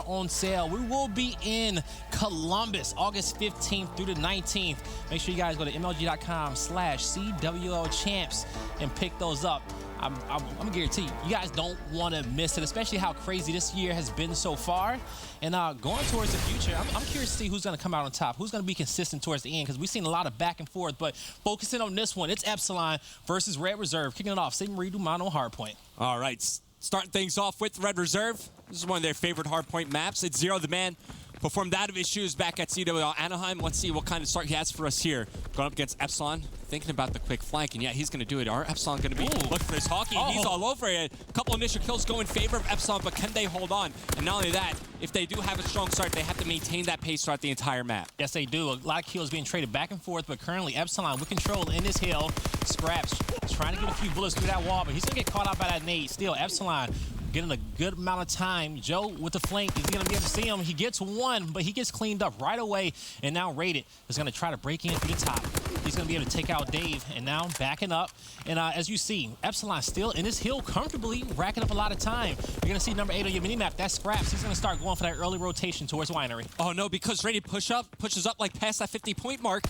on sale. We will be in Columbus August 15th through the 19th. Make sure you guys go to MLG.com/CWL champs and pick those up. I'm gonna guarantee you guys don't want to miss it, especially how crazy this year has been so far. And going towards the future, I'm curious to see who's gonna come out on top, who's gonna be consistent towards the end, because we've seen a lot of back and forth. But focusing on this one, it's Epsilon versus Red Reserve. Kicking it off, St. Marie du Mont on hardpoint. All right, starting things off with Red Reserve. This is one of their favorite hardpoint maps. It's Zero the Man. Performed out of his shoes back at CWL Anaheim. Let's see what kind of start he has for us here. Going up against Epsilon, thinking about the quick flank, and yeah, he's going to do it. Are Epsilon going to be looking for this hockey? And he's all over it. A couple initial kills go in favor of Epsilon, but can they hold on? And not only that, if they do have a strong start, they have to maintain that pace throughout the entire map. Yes, they do. A lot of kills being traded back and forth, but currently Epsilon with control in this hill. Scraps trying to get a few bullets through that wall, but he's going to get caught out by that nade. Still, Epsilon getting a good amount of time. Joe with the flank, is he going to be able to see him? He gets one, but he gets cleaned up right away. And now Rated is going to try to break in through the top. He's going to be able to take out Dave, and now backing up. And as you see, Epsilon still in this hill comfortably, racking up a lot of time. You're going to see number 8 on your minimap. That's Scraps. He's going to start going for that early rotation towards Winery. Oh, no, because Rated pushes up like past that 50-point mark,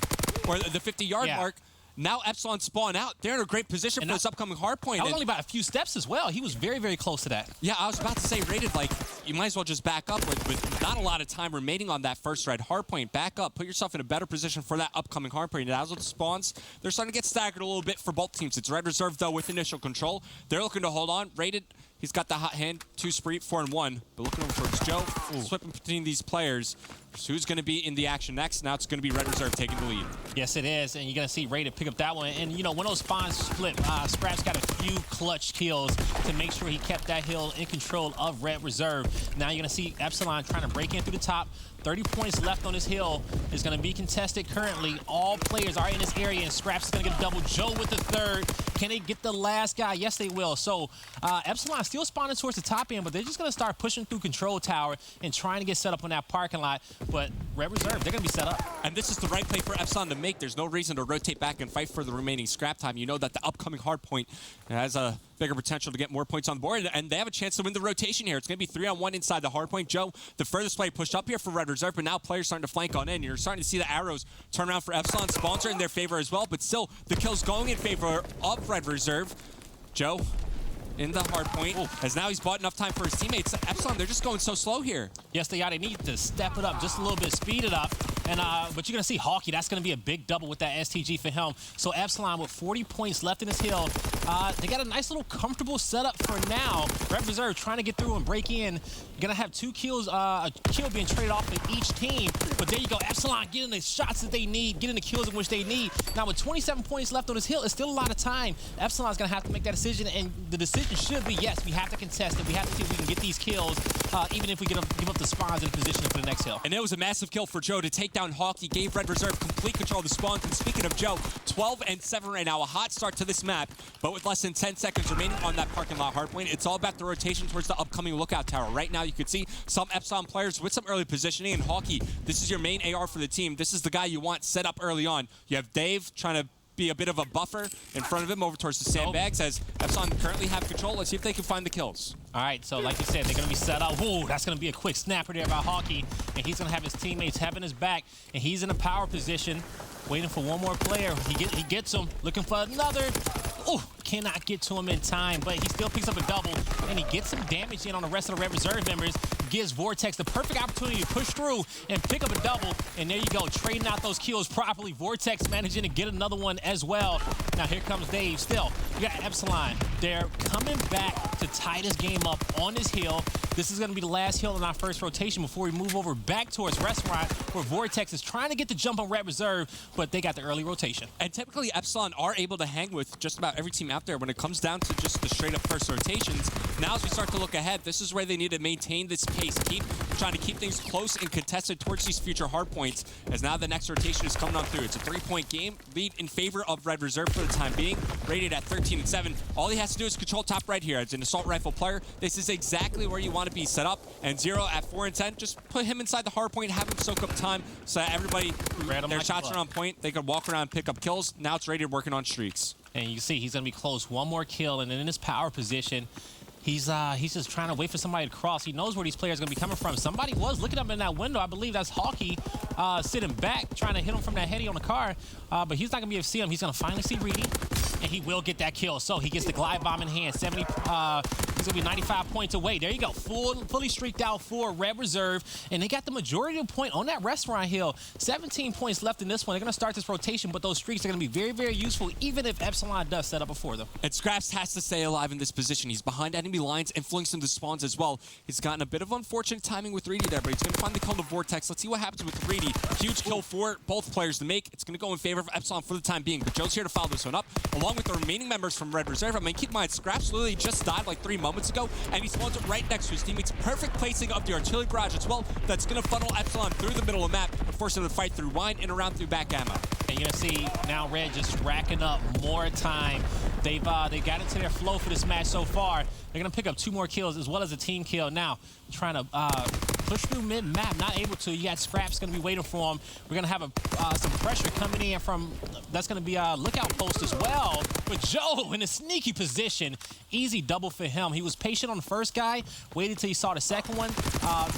or the 50-yard mark. Now Epsilon spawn out. They're in a great position for this upcoming hardpoint. That was only about a few steps as well. He was very, very close to that. Yeah, I was about to say, Rated, like, you might as well just back up with not a lot of time remaining on that first red hardpoint. Back up. Put yourself in a better position for that upcoming hardpoint. And as with the spawns, they're starting to get staggered a little bit for both teams. It's Red Reserve, though, with initial control. They're looking to hold on. Rated, he's got the hot hand. 2 spree, 4 and 1. But looking over towards Joe. Slipping between these players. So who's going to be in the action next? Now it's going to be Red Reserve taking the lead. Yes, it is. And you're going to see Rated pick up that one. And, you know, when those spawns split, Scraps got a few clutch kills to make sure he kept that hill in control of Red Reserve. Now you're going to see Epsilon trying to break in through the top. 30 points left on this hill. Is going to be contested currently. All players are in this area, and Scraps is going to get a double. Joe with the third. Can they get the last guy? Yes, they will. So Epsilon still spawning towards the top end, but they're just going to start pushing through control tower and trying to get set up on that parking lot. But Red Reserve, they're going to be set up. And this is the right play for Epsilon to make. There's no reason to rotate back and fight for the remaining scrap time. You know that the upcoming hardpoint has a bigger potential to get more points on the board, and they have a chance to win the rotation here. It's going to be 3-on-1 inside the hardpoint. Joe, the furthest play pushed up here for Red Reserve, but now players starting to flank on in. You're starting to see the arrows turn around for Epsilon. Spawns are in their favor as well, but still the kills going in favor of Red Reserve. Joe in the hardpoint, as now he's bought enough time for his teammates. Epsilon, they're just going so slow here. Yes, they are. They need to step it up just a little bit, speed it up. And but you're going to see Hawkey. That's going to be a big double with that STG for him. So Epsilon with 40 points left in this hill. They got a nice little comfortable setup for now. Red Reserve trying to get through and break in. You're going to have 2 kills, a kill being traded off in each team. But there you go. Epsilon getting the shots that they need, getting the kills in which they need. Now with 27 points left on this hill, it's still a lot of time. Epsilon's going to have to make that decision, and the decision should be, yes, we have to contest it. We have to see if we can get these kills, even if we give up the spawns in position for the next hill. And it was a massive kill for Joe to take down Hawk. He gave Red Reserve complete control of the spawns. And speaking of Joe, 12 and 7 right now, a hot start to this map, but with less than 10 seconds remaining on that parking lot hardpoint, it's all about the rotation towards the upcoming lookout tower. Right now, you could see some Epsilon players with some early positioning, and Hawkey, this is your main AR for the team. This is the guy you want set up early on. You have Dave trying to be a bit of a buffer in front of him over towards the sandbags, as Epsilon currently have control. Let's see if they can find the kills. All right, so like you said, they're going to be set up. Ooh, that's going to be a quick snapper there by Hawkey, and he's going to have his teammates having his back, and he's in a power position, waiting for one more player. He gets him, looking for another. Oh, cannot get to him in time, but he still picks up a double, and he gets some damage in on the rest of the Red Reserve members. Gives Vortex the perfect opportunity to push through and pick up a double, and there you go, trading out those kills properly. Vortex managing to get another one as well. Now here comes Dave. Still, you got Epsilon. They're coming back to tie this game up on this hill. This is going to be the last hill in our first rotation before we move over back towards Restaurant, where Vortex is trying to get the jump on Red Reserve, but they got the early rotation. And typically, Epsilon are able to hang with just about every team out there when it comes down to just the straight-up first rotations. Now, as we start to look ahead, this is where they need to maintain this pace, trying to keep things close and contested towards these future hardpoints, as now the next rotation is coming on through. It's a 3-point game, lead in favor of Red Reserve for the time being, rated at 13 and 7. All he has to do is control top right here. As an assault rifle player, this is exactly where you want to be set up. And Zero at 4 and 10, just put him inside the hardpoint, have him soak up time so that everybody, their shots are on point. They could walk around and pick up kills. Now it's Rated working on streaks. And you can see he's going to be close. One more kill, and then in his power position, He's just trying to wait for somebody to cross. He knows where these players are going to be coming from. Somebody was looking up in that window. I believe that's Hawkey sitting back, trying to hit him from that heady on the car. But he's not going to be able to see him. He's going to finally see Reedy, and he will get that kill. So he gets the glide bomb in hand. He's going to be 95 points away. There you go. Fully streaked out for Red Reserve. And they got the majority of the point on that restaurant hill. 17 points left in this one. They're going to start this rotation, but those streaks are going to be very, very useful, even if Epsilon does set up before them. And Scraps has to stay alive in this position. He's behind enemy lines, influencing the spawns as well. He's gotten a bit of unfortunate timing with Reedy there, but he's going to find the kill in the Vortex. Let's see what happens with Reedy. Huge kill for both players to make. It's going to go in favor of Epsilon for the time being, but Joe's here to follow this one up, along with the remaining members from Red Reserve. I mean, keep in mind, Scraps literally just died like 3 moments ago, and he spawns it right next to his teammates. Perfect placing of the artillery barrage as well. That's going to funnel Epsilon through the middle of the map and force him to fight through wine and around through back ammo. And you're going to see now Red just racking up more time. They've got into their flow for this match so far. They're going to pick up 2 more kills as well as a team kill. Now, trying to push through mid-map, not able to. You got Scraps going to be waiting for him. We're going to have some pressure coming in from, that's going to be a lookout post as well. But Joe in a sneaky position. Easy double for him. He was patient on the first guy, waited till he saw the second one.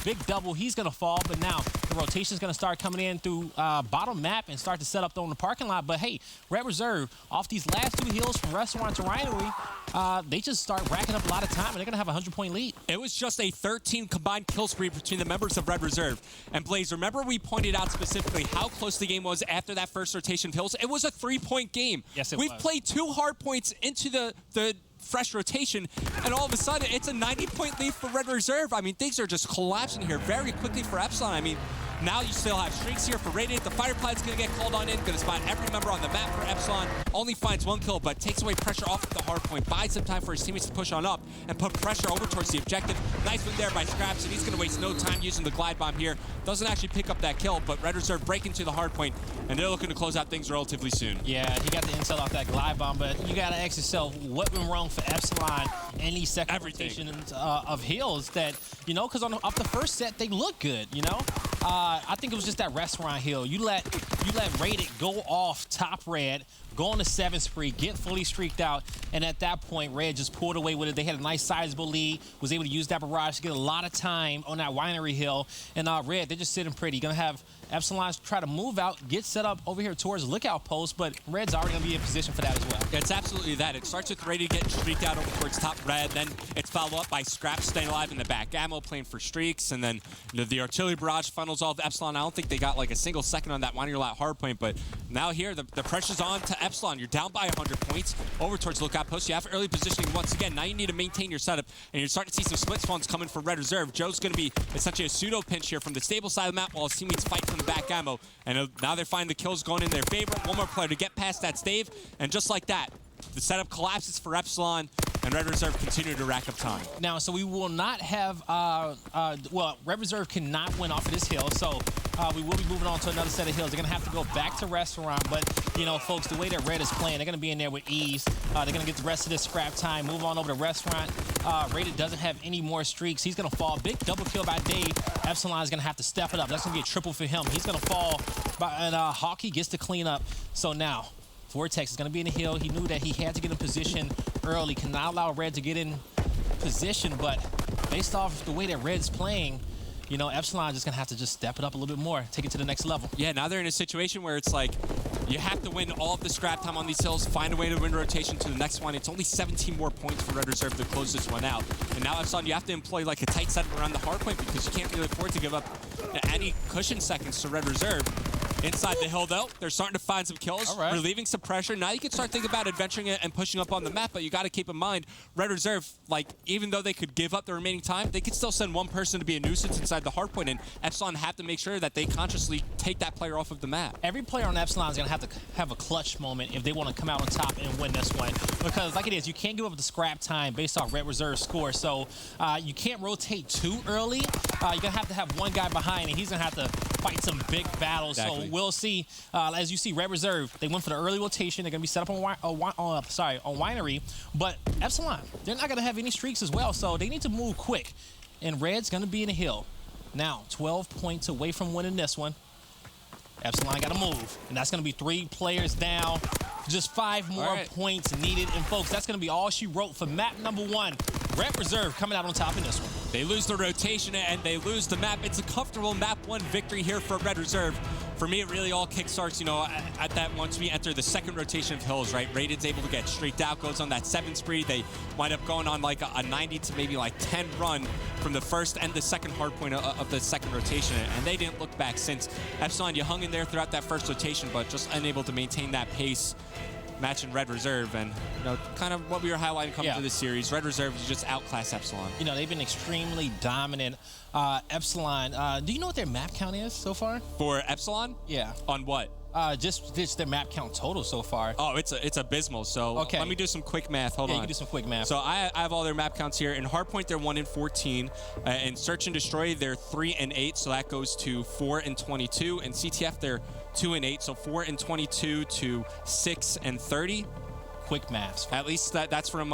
Big double, he's going to fall. But now the rotation is going to start coming in through bottom map and start to set up on the parking lot. But hey, Red Reserve, off these last 2 hills from Restaurant to Winery, they just start racking up a lot of time, and they're going to have a 100-point lead. It was just a 13 combined kill spree between the members of Red Reserve. And Blaze, remember we pointed out specifically how close the game was after that first rotation of hills? It was a 3-point game. Yes, it We've was. played 2 hard points into the fresh rotation, and all of a sudden, it's a 90-point lead for Red Reserve. I mean, things are just collapsing here very quickly for Epsilon. I mean, now you still have streaks here for Radiant. The Fire Pilot's going to get called on in, going to spot every member on the map for Epsilon. Only finds 1 kill, but takes away pressure off of the hard point. Buys some time for his teammates to push on up and put pressure over towards the objective. Nice one there by Scraps, and he's going to waste no time using the glide bomb here. Doesn't actually pick up that kill, but Red Reserve break into the hard point, and they're looking to close out things relatively soon. Yeah, he got the intel off that glide bomb, but you got to ask yourself, what went wrong for Epsilon in these second rotations of hills that, you know, because off the first set, they look good, you know? I think it was just that restaurant hill. You let Radiant go off top Red, go on the 7th spree, get fully streaked out, and at that point, Red just pulled away with it. They had a nice sizable lead, was able to use that barrage to get a lot of time on that Winery hill, and Red, they're just sitting pretty. Gonna have Epsilon try to move out, get set up over here towards the lookout post, but Red's already gonna be in position for that as well. Yeah, it's absolutely that. It starts with Radiant getting streaked out over towards top Red, then it's followed up by Scraps staying alive in the back ammo, playing for streaks, and then the artillery barrage funnels all of Epsilon. I don't think they got like a single second on that Winery lot hard point, but now here, the pressure's on to Epsilon. You're down by 100 points over towards lookout post. You have early positioning once again. Now you need to maintain your setup, and you're starting to see some split spawns coming for Red Reserve. Joe's going to be essentially a pseudo pinch here from the stable side of the map while his teammates fight from the back ammo. And now they're finding the kills going in their favor. One more player to get past that stave, and just like that, the setup collapses for Epsilon, and Red Reserve continue to rack up time. Now, so we will not have, well, Red Reserve cannot win off of this hill, so we will be moving on to another set of hills. They're going to have to go back to Restaurant, but, you know, folks, the way that Red is playing, they're going to be in there with ease. They're going to get the rest of this scrap time, move on over to Restaurant. Rated doesn't have any more streaks. He's going to fall. Big double kill by Dave. Epsilon is going to have to step it up. That's going to be a triple for him. He's going to fall, and Hawkey gets to clean up. So now, Vortex is going to be in the hill. He knew that he had to get in position early. Cannot allow Red to get in position, but based off the way that Red's playing, you know, Epsilon is just going to have to just step it up a little bit more, take it to the next level. Yeah, now they're in a situation where it's like, you have to win all of the scrap time on these hills, find a way to win rotation to the next one. It's only 17 more points for Red Reserve to close this one out. And now Epsilon, you have to employ like a tight setup around the hard point because you can't really afford to give up any cushion seconds to Red Reserve. Inside the hill, though, they're starting to find some kills, relieving some pressure. Now you can start thinking about adventuring it and pushing up on the map, but you got to keep in mind, Red Reserve, like, even though they could give up the remaining time, they could still send one person to be a nuisance inside the hardpoint, and Epsilon have to make sure that they consciously take that player off of the map. Every player on Epsilon is going to have a clutch moment if they want to come out on top and win this one, because like it is, you can't give up the scrap time based off Red Reserve's score, so you can't rotate too early. You're going to have one guy behind, and he's going to have to fight some big battles. Exactly. So we'll see. As you see, Red Reserve, they went for the early rotation. They're going to be set up on Winery. But Epsilon, they're not going to have any streaks as well, so they need to move quick. And Red's going to be in the hill. Now, 12 points away from winning this one. Epsilon got to move. And that's going to be 3 players down. Just 5 more points needed. And, folks, that's going to be all she wrote for map number 1. Red Reserve coming out on top in this one. They lose the rotation and they lose the map. It's a comfortable map 1 victory here for Red Reserve. For me, it really all kickstarts, you know, at that once we enter the second rotation of hills, right? Raided's able to get streaked out, goes on that 7 spree. They wind up going on like a 90 to maybe like 10 run from the first and the second hard point of the second rotation, and they didn't look back since. Epsilon, you hung in there throughout that first rotation, but just unable to maintain that pace. Matching Red Reserve, and you know, kind of what we were highlighting coming to this series. Red Reserve is just outclass Epsilon. You know, they've been extremely dominant. Epsilon, do you know what their map count is so far? For Epsilon? Yeah. On what? Just their map count total so far. Oh, it's abysmal. So let me do some quick math. Hold on. Yeah, you can do some quick math. So I have all their map counts here. In Hardpoint, they're 1 in 14. In Search and Destroy, they're 3 and 8. So that goes to 4 and 22. In CTF, they're 2 and 8. So 4 and 22 to 6 and 30. Quick maths. At least that's from.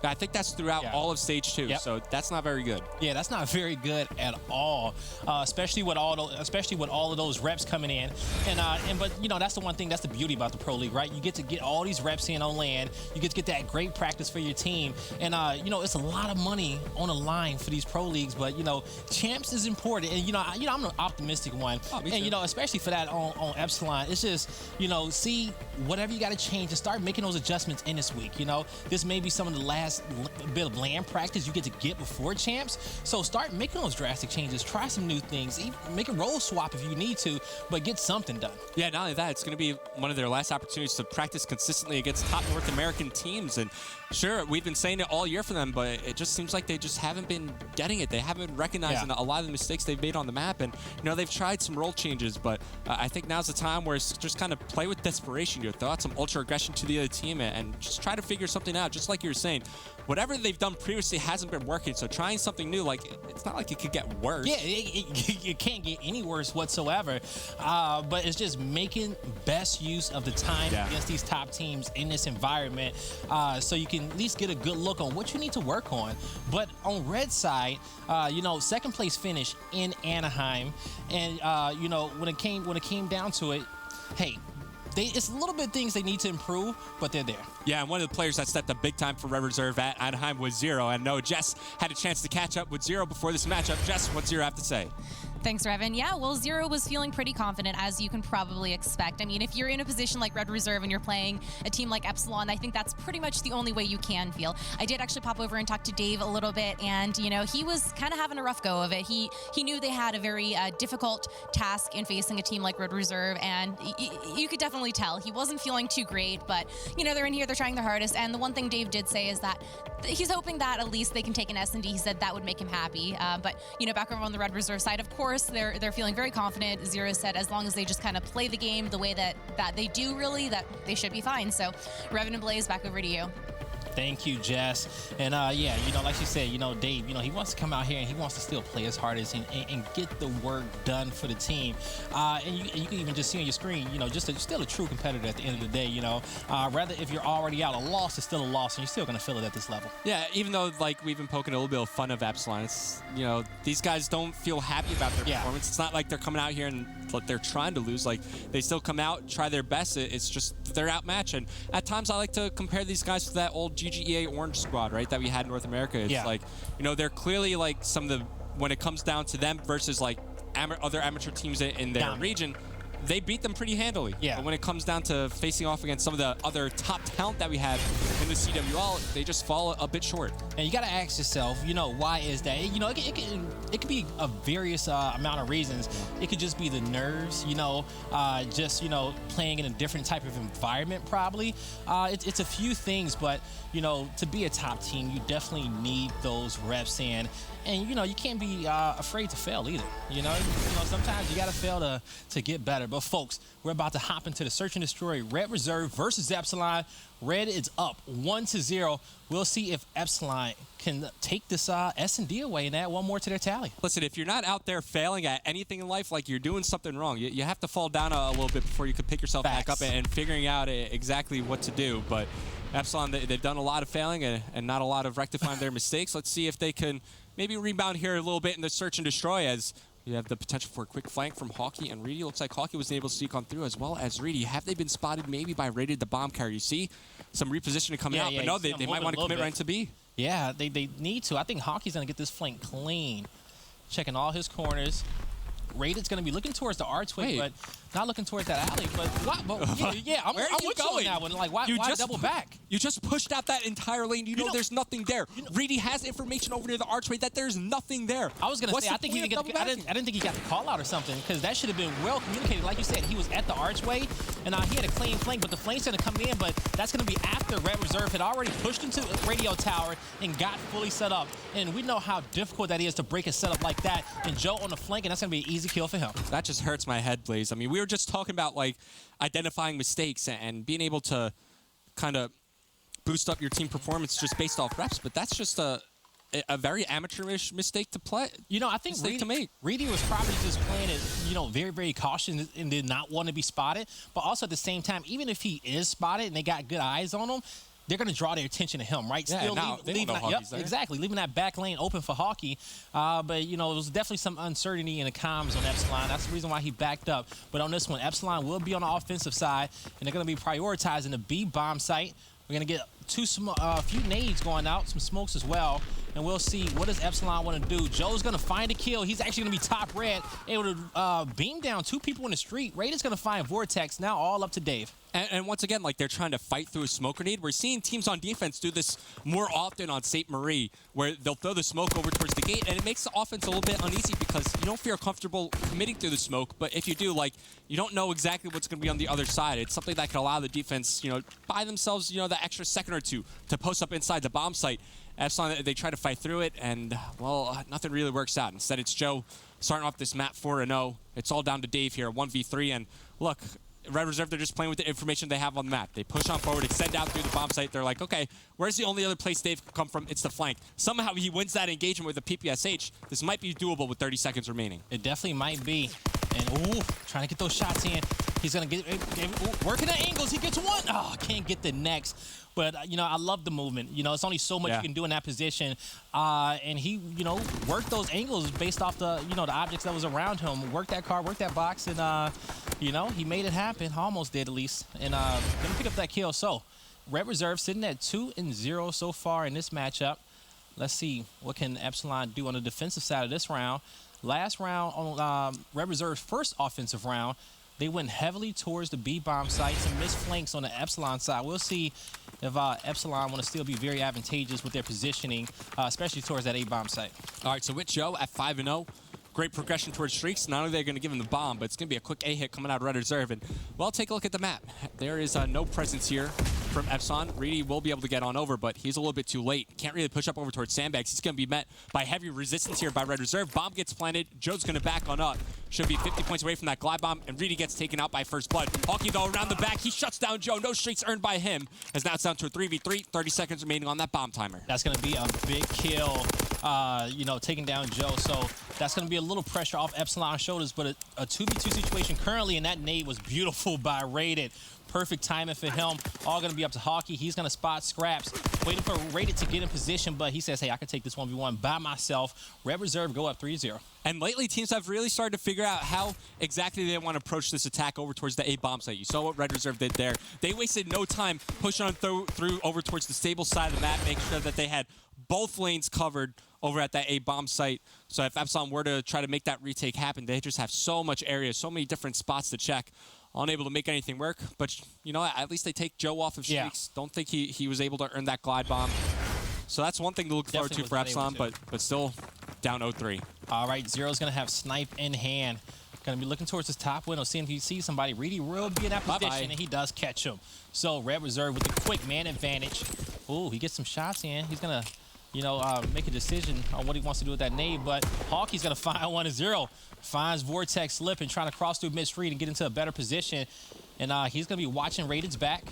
I think that's throughout all of stage 2, so that's not very good. Yeah, that's not very good at all, especially with all of those reps coming in. But you know, that's the one thing, that's the beauty about the Pro League, right? You get to get all these reps in on land. You get to get that great practice for your team, and you know, it's a lot of money on the line for these Pro Leagues. But you know, champs is important, and you know, I'm an optimistic one, and you know, especially for that on Epsilon. It's just, you know, see whatever you got to change and start making those adjustments in this week. You know, this may be some of the last bit of land practice you get to get before champs, so start making those drastic changes. Try some new things, even make a role swap if you need to, but get something done. Yeah, not only that, it's going to be one of their last opportunities to practice consistently against top North American teams. And sure, we've been saying it all year for them, but it just seems like they just haven't been getting it. They haven't been recognizing a lot of the mistakes they've made on the map. And you know, they've tried some role changes, but I think now's the time where it's just kind of play with desperation. You throw out some ultra aggression to the other team and just try to figure something out. Just like you were saying, whatever they've done previously hasn't been working, so trying something new, like, it's not like it could get worse. Yeah, it can't get any worse whatsoever, but it's just making best use of the time against these top teams in this environment, so you can at least get a good look on what you need to work on. But on Red side, you know, second place finish in Anaheim, and you know, when it came down to it, hey, it's a little bit things they need to improve, but they're there. Yeah, and one of the players that stepped up big time for Red Reserve at Anaheim was Zero. And no, Jess had a chance to catch up with Zero before this matchup. Jess, what's Zero have to say? Thanks, Revan. Yeah, well, Zero was feeling pretty confident, as you can probably expect. I mean, if you're in a position like Red Reserve and you're playing a team like Epsilon, I think that's pretty much the only way you can feel. I did actually pop over and talk to Dave a little bit, and, you know, he was kind of having a rough go of it. He knew they had a very difficult task in facing a team like Red Reserve, and you could definitely tell. He wasn't feeling too great, but, you know, they're in here, they're trying their hardest, and the one thing Dave did say is that he's hoping that at least they can take an S&D. He said that would make him happy, but, you know, back over on the Red Reserve side, of course, they're feeling very confident. Zero said as long as they just kind of play the game the way that they do, really, that they should be fine. So, Revan and Blaze, back over to you. Thank you, Jess. And yeah, you know, like you said, you know, Dave, you know, he wants to come out here and he wants to still play his hardest and get the work done for the team. And you can even just see on your screen, you know, still a true competitor at the end of the day, you know. Rather, if you're already out, a loss is still a loss, and you're still going to feel it at this level. Yeah, even though, like, we've been poking a little bit of fun of Epsilon, it's, you know, these guys don't feel happy about their performance. It's not like they're coming out here and they're trying to lose. Like, they still come out, try their best. It's just they're outmatched. And at times, I like to compare these guys to that old GGEA Orange squad, right, that we had in North America. It's like, you know, they're clearly like some of the, when it comes down to them versus like other amateur teams in their region, they beat them pretty handily. Yeah. But when it comes down to facing off against some of the other top talent that we have in the CWL, they just fall a bit short. And you got to ask yourself, you know, why is that? You know, it could be a various amount of reasons. It could just be the nerves, you know, just, you know, playing in a different type of environment probably. It's a few things, but, you know, to be a top team, you definitely need those reps in. And, you know, you can't be afraid to fail either. You know, sometimes you got to fail to get better. But, folks, we're about to hop into the Search and Destroy Red Reserve versus Epsilon. Red is up 1-0. We'll see if Epsilon can take this S&D away and add one more to their tally. Listen, if you're not out there failing at anything in life, like, you're doing something wrong. You have to fall down a little bit before you can pick yourself back up and figuring out exactly what to do. But Epsilon, they've done a lot of failing and not a lot of rectifying their mistakes. Let's see if they can maybe rebound here a little bit in the Search and Destroy, as you have the potential for a quick flank from Hawkey and Reedy. Looks like Hawkey was able to sneak on through as well as Reedy. Have they been spotted maybe by Raided the bomb carrier? You see some repositioning coming out, but no, they might want to commit right to B. Yeah, they need to. I think Hockey's going to get this flank clean. Checking all his corners. Raid's going to be looking towards the archway, Wait. but not looking towards that alley. But what? Yeah, I'm Where are you with you on going? that one. Like, why just double back? You just pushed out that entire lane. You know, know- there's nothing there. Reedy has information over near the archway that there's nothing there. I was gonna What's say the I think he point didn't of get. I didn't think he got the call out or something because that should have been well communicated. Like you said, he was at the archway and he had a clean flank, but the flank's gonna come in. But that's gonna be after Red Reserve had already pushed into the radio tower and got fully set up. And we know how difficult that is to break a setup like that. And Joe on the flank, and that's gonna be an easy kill for him. That just hurts my head, Blaze. I mean, we were just talking about like identifying mistakes and being able to kind of boost up your team performance just based off reps, but that's just a very amateurish mistake to play. You know, I think Mistake to make. Reedy was probably just playing it, very, very cautious and did not want to be spotted. But also at the same time, even if he is spotted and they got good eyes on him, they're going to draw their attention to him, right? Yeah, Still now they don't know Hockey's there. exactly. Leaving that back lane open for Hockey. But, there was definitely some uncertainty in the comms on Epsilon. That's the reason why he backed up. But on this one, Epsilon will be on the offensive side, and they're going to be prioritizing the B bomb site. We're going to get a few nades going out, some smokes as well. And we'll see what does Epsilon want to do. Joe's going to find a kill. He's actually going to be top red, able to beam down 2 people in the street. Raid's going to find Vortex, now all up to Dave. And once again, like they're trying to fight through a smoke grenade. We're seeing teams on defense do this more often on St. Marie, where they'll throw the smoke over towards the gate, and it makes the offense a little bit uneasy because you don't feel comfortable committing through the smoke. But if you do, you don't know exactly what's going to be on the other side. It's something that can allow the defense, buy themselves, the extra second or two to post up inside the bomb site. Epsilon, they try to fight through it, and, well, nothing really works out. Instead, it's Joe starting off this map 4-0. It's all down to Dave here, 1v3. And, look, Red Reserve, they're just playing with the information they have on the map. They push on forward, extend out through the bomb site. They're like, okay, where's the only other place Dave could come from? It's the flank. Somehow he wins that engagement with a PPSH. This might be doable with 30 seconds remaining. It definitely might be. And, trying to get those shots in. He's going to get working at angles. He gets one. Oh, can't get the next. But, I love the movement. It's only so much you can do in that position. And he, worked those angles based off the, the objects that was around him. Worked that car, worked that box, and, he made it happen. Almost did, at least. And going to pick up that kill. So, Red Reserve sitting at 2-0 so far in this matchup. Let's see what can Epsilon do on the defensive side of this round. Last round on Red Reserve's first offensive round, they went heavily towards the B-bomb sites and missed flanks on the Epsilon side. We'll see if Epsilon want to still be very advantageous with their positioning, especially towards that A-bomb site. All right, so with Joe at 5-0, great progression towards streaks. Not only are they going to give him the bomb, but it's going to be a quick A-hit coming out of Red Reserve. And, well, take a look at the map. There is no presence here from Epsilon. Reedy will be able to get on over, but he's a little bit too late. Can't really push up over towards sandbags. He's going to be met by heavy resistance here by Red Reserve. Bomb gets planted. Joe's going to back on up. Should be 50 points away from that glide bomb, and Reedy gets taken out by First Blood. Hockey, though, around the back. He shuts down Joe. No streaks earned by him. As now it's down to a 3v3. 30 seconds remaining on that bomb timer. That's going to be a big kill, taking down Joe. So that's going to be a little pressure off Epsilon's shoulders, but a 2v2 situation currently, and that nade was beautiful by Rated. Perfect timing for him. All going to be up to Hockey. He's going to spot Scraps, waiting for Rated to get in position, but he says, hey, I can take this 1v1 by myself. Red Reserve go up 3-0. And lately, teams have really started to figure out how exactly they want to approach this attack over towards the A-bomb site. You saw what Red Reserve did there. They wasted no time pushing on through over towards the stable side of the map, making sure that they had both lanes covered over at that A-bomb site. So if Epsilon were to try to make that retake happen, they just have so much area, so many different spots to check. Unable to make anything work, but at least they take Joe off of streaks. Don't think he was able to earn that glide bomb. So that's one thing to look forward to for Epsilon, but still down 0-3. All right, Zero's going to have snipe in hand. Going to be looking towards his top window, seeing if he sees somebody. Reedy will be in that position, and he does catch him. So Red Reserve with the quick man advantage. Ooh, he gets some shots in. He's going to, make a decision on what he wants to do with that nade, but Hockey's going to find 1-0. Finds Vortex slipping, trying to cross through mid-street and get into a better position. And he's going to be watching Rated's back.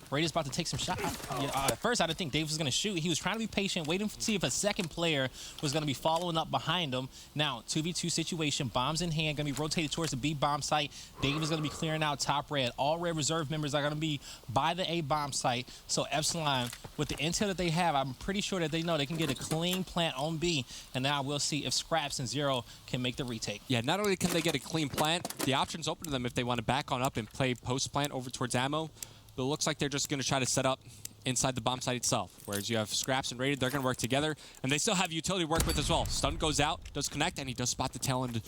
Rated's about to take some shots. At first, I didn't think Dave was going to shoot. He was trying to be patient, waiting to see if a second player was going to be following up behind him. Now, 2v2 situation, bombs in hand, going to be rotated towards the B-bomb site. Dave is going to be clearing out top red. All Red Reserve members are going to be by the A-bomb site. So Epsilon, with the intel that they have, I'm pretty sure that they know they can get a clean plant on B. And now we'll see if Scraps and Zero can make the retake. Yeah, not only can they get a clean plant, the option's open to them if they want to back on up and play post-plant over towards ammo. But it looks like they're just going to try to set up inside the bomb site itself. Whereas you have Scraps and Rated, they're going to work together, and they still have utility to work with as well. Stun goes out, does connect, and he does spot the tail end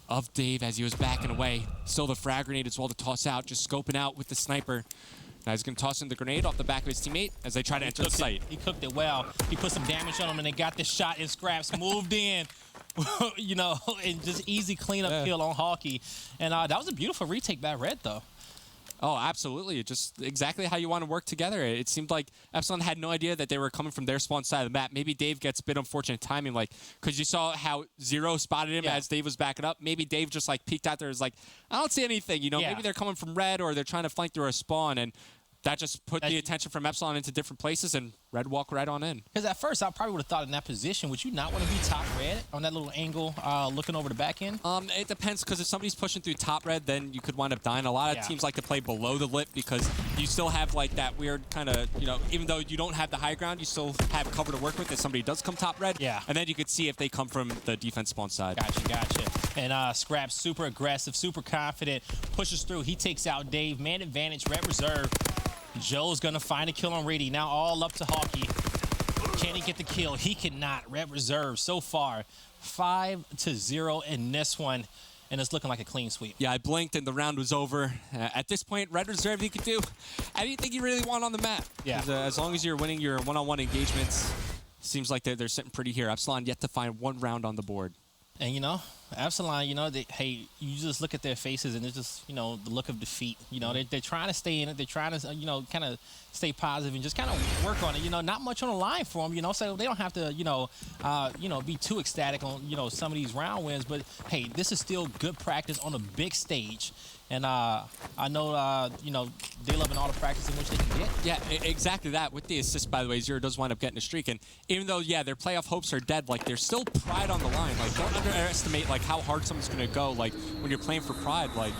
of Dave as he was backing away. Still the frag grenade as well to toss out, just scoping out with the sniper. Now he's going to toss in the grenade off the back of his teammate as they try to enter the site. He cooked it well. He put some damage on him, and they got the shot, and Scraps moved in. You know, and just easy cleanup kill on Hawkeye. And that was a beautiful retake by Red, though. Oh, absolutely. Just exactly how you want to work together. It seemed like Epsilon had no idea that they were coming from their spawn side of the map. Maybe Dave gets a bit unfortunate timing, like, because you saw how Zero spotted him as Dave was backing up. Maybe Dave just, like, peeked out there and was like, I don't see anything. You know, maybe they're coming from Red or they're trying to flank through a spawn, and that just put the attention from Epsilon into different places, and Red walked right on in. Because at first, I probably would have thought in that position, would you not want to be top Red on that little angle looking over the back end? It depends, because if somebody's pushing through top Red, then you could wind up dying. A lot of teams like to play below the lip because you still have like that weird kind of, you know, even though you don't have the high ground, you still have cover to work with if somebody does come top Red. Yeah. And then you could see if they come from the defense spawn side. Gotcha. And Scrap's super aggressive, super confident, pushes through. He takes out Dave. Man advantage, Red Reserve. Joe's going to find a kill on Reedy. Now all up to Hawkeye. Can he get the kill? He cannot. Red Reserve so far 5-0 in this one, and it's looking like a clean sweep. Yeah, I blinked and the round was over. At this point, Red Reserve, you could do anything you really want on the map. Yeah. As long as you're winning your one-on-one engagements, seems like they're sitting pretty here. Epsilon yet to find one round on the board. And, you know, Epsilon, you know, hey, you just look at their faces and it's just, you know, the look of defeat. You know, they're trying to stay in it. They're trying to, you know, kind of stay positive and just kind of work on it. You know, not much on the line for them, you know, so they don't have to, you know, be too ecstatic on, you know, some of these round wins. But, hey, this is still good practice on a big stage. And I know, you know, they love all the practice in which they can get. Yeah, exactly that. With the assist, by the way, Zero does wind up getting a streak. And even though, yeah, their playoff hopes are dead, like, there's still pride on the line. Like, don't underestimate, like, how hard someone's going to go. Like, when you're playing for pride, like,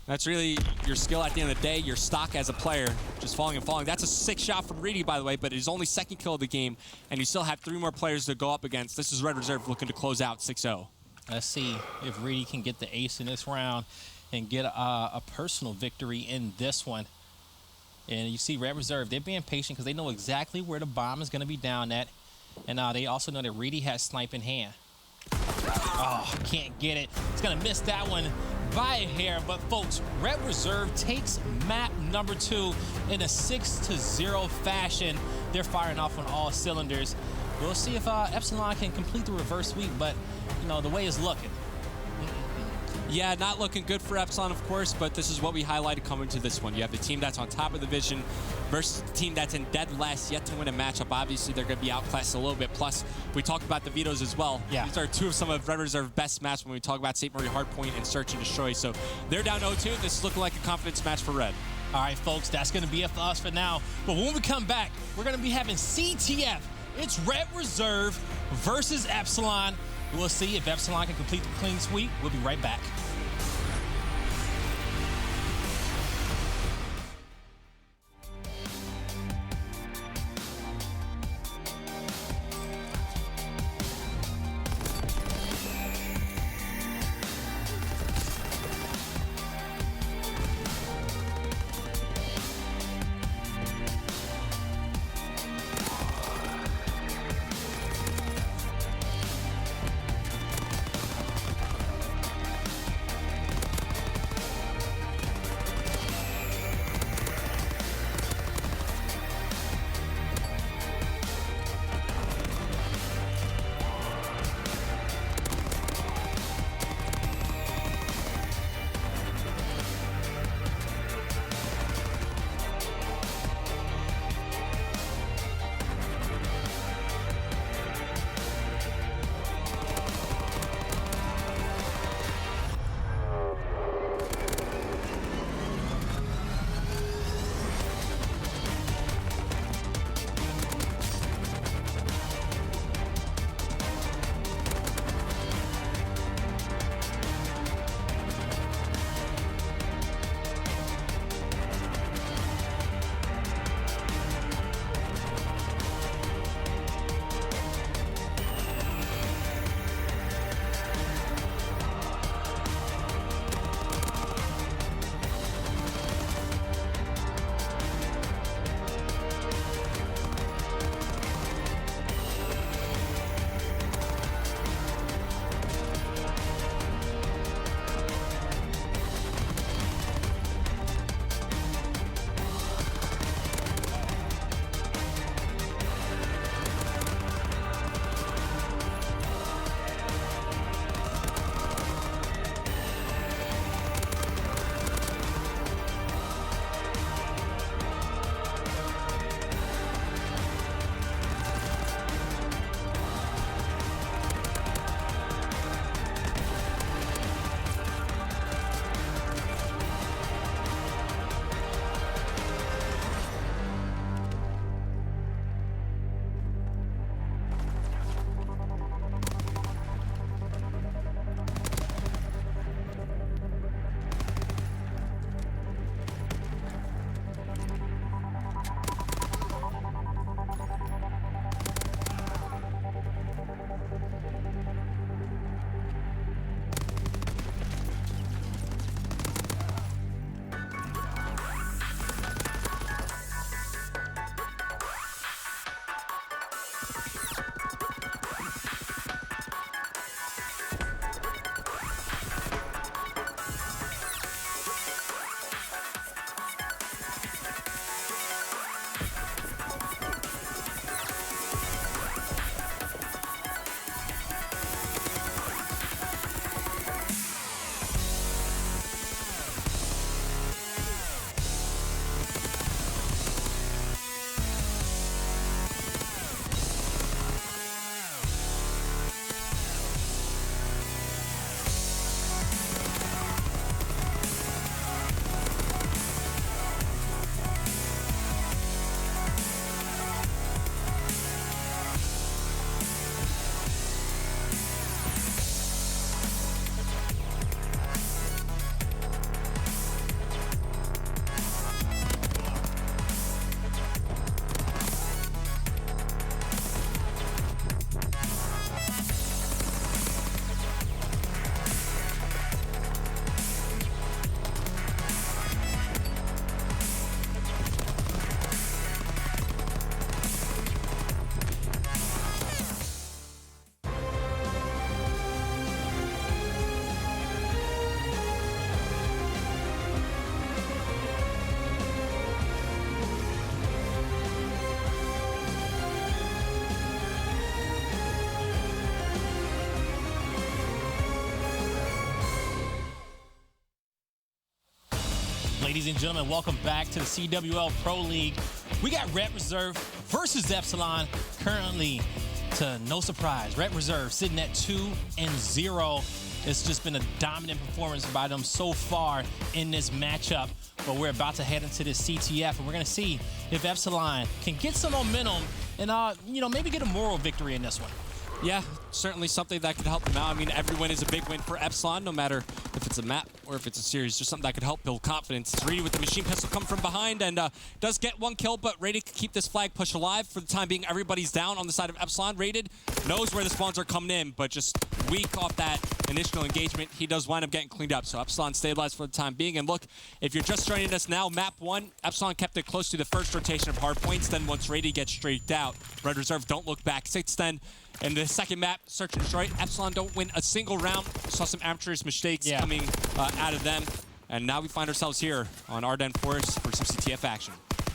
that's really your skill at the end of the day, your stock as a player, just falling and falling. That's a sick shot from Reedy, by the way, but it is only second kill of the game. And you still have 3 more players to go up against. This is Red Reserve looking to close out 6-0. Let's see if Reedy can get the ace in this round and get a personal victory in this one. And you see Red Reserve, they're being patient because they know exactly where the bomb is going to be down at. And they also know that Reedy has snipe in hand. Oh, can't get it. He's going to miss that one by a hair. But, folks, Red Reserve takes map number 2 in a 6-0 fashion. They're firing off on all cylinders. We'll see if Epsilon can complete the reverse sweep, but, you know, the way it's looking. Yeah, not looking good for Epsilon, of course, but this is what we highlighted coming to this one. You have the team that's on top of the division versus the team that's in dead last, yet to win a matchup. Obviously, they're going to be outclassed a little bit. Plus, we talked about the vetoes as well. Yeah. These are 2 of some of Red Reserve's best matches when we talk about St. Marie Hardpoint and Search and Destroy. So they're down 0-2. This is looking like a confidence match for Red. All right, folks, that's going to be it for us for now. But when we come back, we're going to be having CTF. It's Red Reserve versus Epsilon. We'll see if Epsilon can complete the clean sweep. We'll be right back. Ladies and gentlemen, welcome back to the CWL Pro League. We got Red Reserve versus Epsilon. Currently, to no surprise, Red Reserve sitting at 2-0. It's just been a dominant performance by them so far in this matchup. But we're about to head into this CTF, and we're going to see if Epsilon can get some momentum and, maybe get a moral victory in this one. Yeah, certainly something that could help them out. I mean, every win is a big win for Epsilon, no matter if it's a map or if it's a series. Just something that could help build confidence. It's Reedy with the machine pistol coming from behind and does get one kill, but Rated can keep this flag push alive. For the time being, everybody's down on the side of Epsilon. Rated knows where the spawns are coming in, but just weak off that initial engagement, he does wind up getting cleaned up. So Epsilon stabilized for the time being. And look, if you're just joining us now, map 1, Epsilon kept it close to the first rotation of hard points. Then once Rated gets streaked out, Red Reserve don't look back. 6-10. In the second map, Search and Destroy, Epsilon don't win a single round. Saw some amateurish mistakes coming out of them. And now we find ourselves here on Ardennes Forest for some CTF action.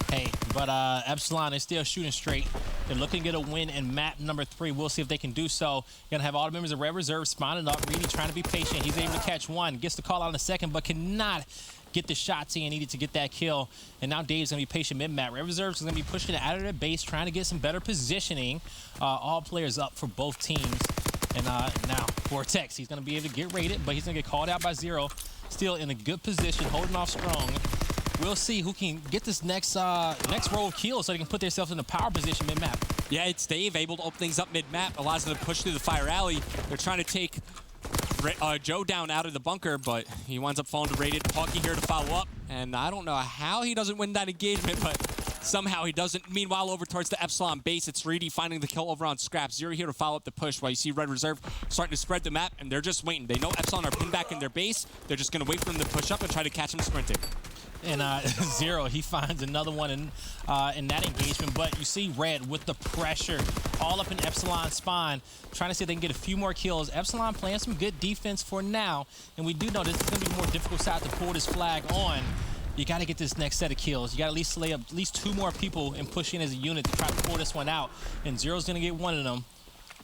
Hey, but Epsilon is still shooting straight. They're looking to get a win in map number 3. We'll see if they can do so. You're going to have all the members of Red Reserve spawning up. Reedy trying to be patient. He's able to catch one. Gets the call out in a second, but cannot get the shots he needed to get that kill. And now Dave's going to be patient mid-map. Red Reserve is going to be pushing it out of their base, trying to get some better positioning. All players up for both teams. And now Vortex, he's going to be able to get rated, but he's going to get called out by Zero. Still in a good position, holding off strong. We'll see who can get this next row of kills so they can put themselves in a power position mid-map. Yeah, it's Dave able to open things up mid-map, allows them to push through the fire alley. They're trying to take Joe down out of the bunker, but he winds up falling to Rated. Hawkey here to follow up, and I don't know how he doesn't win that engagement, but somehow he doesn't. Meanwhile, over towards the Epsilon base, it's Reedy finding the kill over on Scraps. Zero here to follow up the push while you see Red Reserve starting to spread the map, and they're just waiting. They know Epsilon are pinned back in their base. They're just going to wait for them to push up and try to catch him sprinting. And Zero, he finds another one in that engagement. But you see Red with the pressure all up in Epsilon spawn, trying to see if they can get a few more kills. Epsilon playing some good defense for now. And we do know this is going to be a more difficult side to pull this flag on. You got to get this next set of kills. You got to at least slay up at least 2 more people and push in as a unit to try to pull this one out. And Zero's going to get one of them.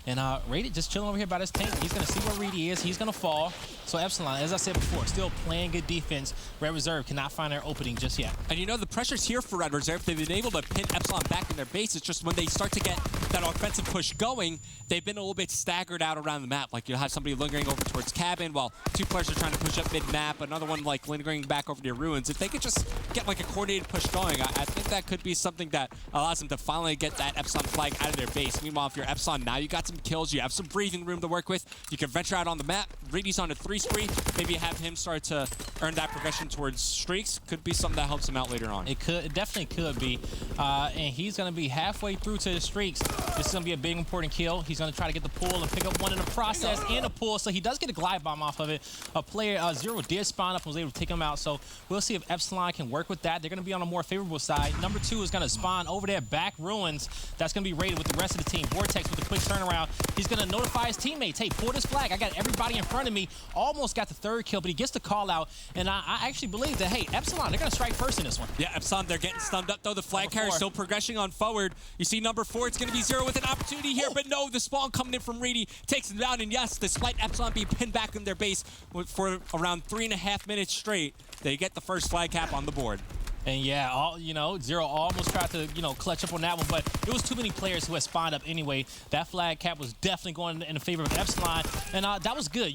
And Rated just chilling over here by this tank. He's going to see where Reedy is. He's going to fall. So Epsilon, as I said before, still playing good defense. Red Reserve cannot find their opening just yet. And you know, the pressure's here for Red Reserve. They've been able to pin Epsilon back in their base. It's just when they start to get that offensive push going, they've been a little bit staggered out around the map. Like, you'll have somebody lingering over towards Cabin while 2 players are trying to push up mid-map. Another one, like, lingering back over near Ruins. If they could just get, like, a coordinated push going, I think that could be something that allows them to finally get that Epsilon flag out of their base. Meanwhile, if you're Epsilon, now you got some kills. You have some breathing room to work with. You can venture out on the map. Reedy's on a 3 spree. Maybe have him start to earn that progression towards streaks. Could be something that helps him out later on. It definitely could be. And he's going to be halfway through to the streaks. This is going to be a big important kill. He's going to try to get the pull and pick up one in the process and a pull. So he does get a glide bomb off of it. A player, Zero, did spawn up and was able to take him out. So we'll see if Epsilon can work with that. They're going to be on a more favorable side. Number 2 is going to spawn over there back Ruins. That's going to be rated with the rest of the team. Vortex with a quick turnaround. He's going to notify his teammates, hey, pull this flag. I got everybody in front of me. Almost got the 3rd kill, but he gets the call out. And I actually believe that, hey, Epsilon, they're going to strike first in this one. Yeah, Epsilon, they're getting stunned up, though. The flag carrier still progressing on forward. You see number 4, it's going to be Zero with an opportunity here, but no, the spawn coming in from Reedy takes him down. And yes, despite Epsilon being pinned back in their base for around 3.5 minutes straight, they get the first flag cap on the board. And yeah, Zero almost tried to, clutch up on that one, but it was too many players who had spawned up anyway. That flag cap was definitely going in favor of Epsilon, and that was good.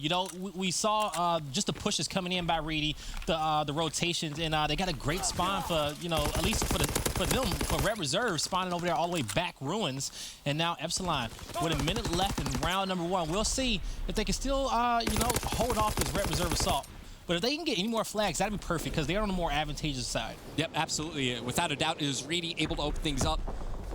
We saw just the pushes coming in by Reedy, the rotations, and they got a great spawn for, at least for Red Reserve, spawning over there all the way back Ruins. And now Epsilon, with a minute left in round number 1, we'll see if they can still, hold off this Red Reserve assault. But if they can get any more flags, that'd be perfect because they're on the more advantageous side. Yep, absolutely. Without a doubt, is Reedy able to open things up.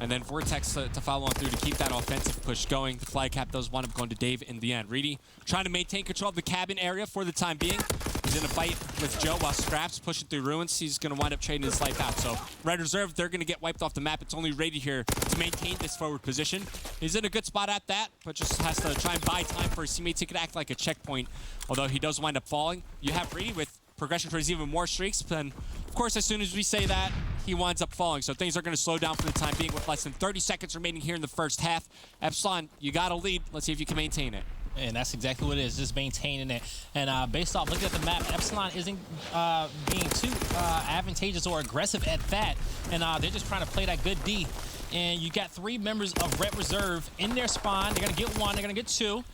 And then Vortex to follow on through to keep that offensive push going. The flag cap does wind up going to Dave in the end. Reedy trying to maintain control of the cabin area for the time being. He's in a fight with Joe while Scraps pushing through Ruins. He's going to wind up trading his life out. So Red Reserve, they're going to get wiped off the map. It's only Reedy here to maintain this forward position. He's in a good spot at that, but just has to try and buy time for his teammates. He could act like a checkpoint, although he does wind up falling. You have Reedy with progression towards even more streaks, but then, of course, as soon as we say that, he winds up falling. So things are going to slow down for the time being with less than 30 seconds remaining here in the first half. Epsilon, you got to lead. Let's see if you can maintain it. And that's exactly what it is, just maintaining it. And based off looking at the map, Epsilon isn't being too advantageous or aggressive at that. And they're just trying to play that good D. And you got 3 members of Red Reserve in their spawn. They're going to get 1, they're going to get 2.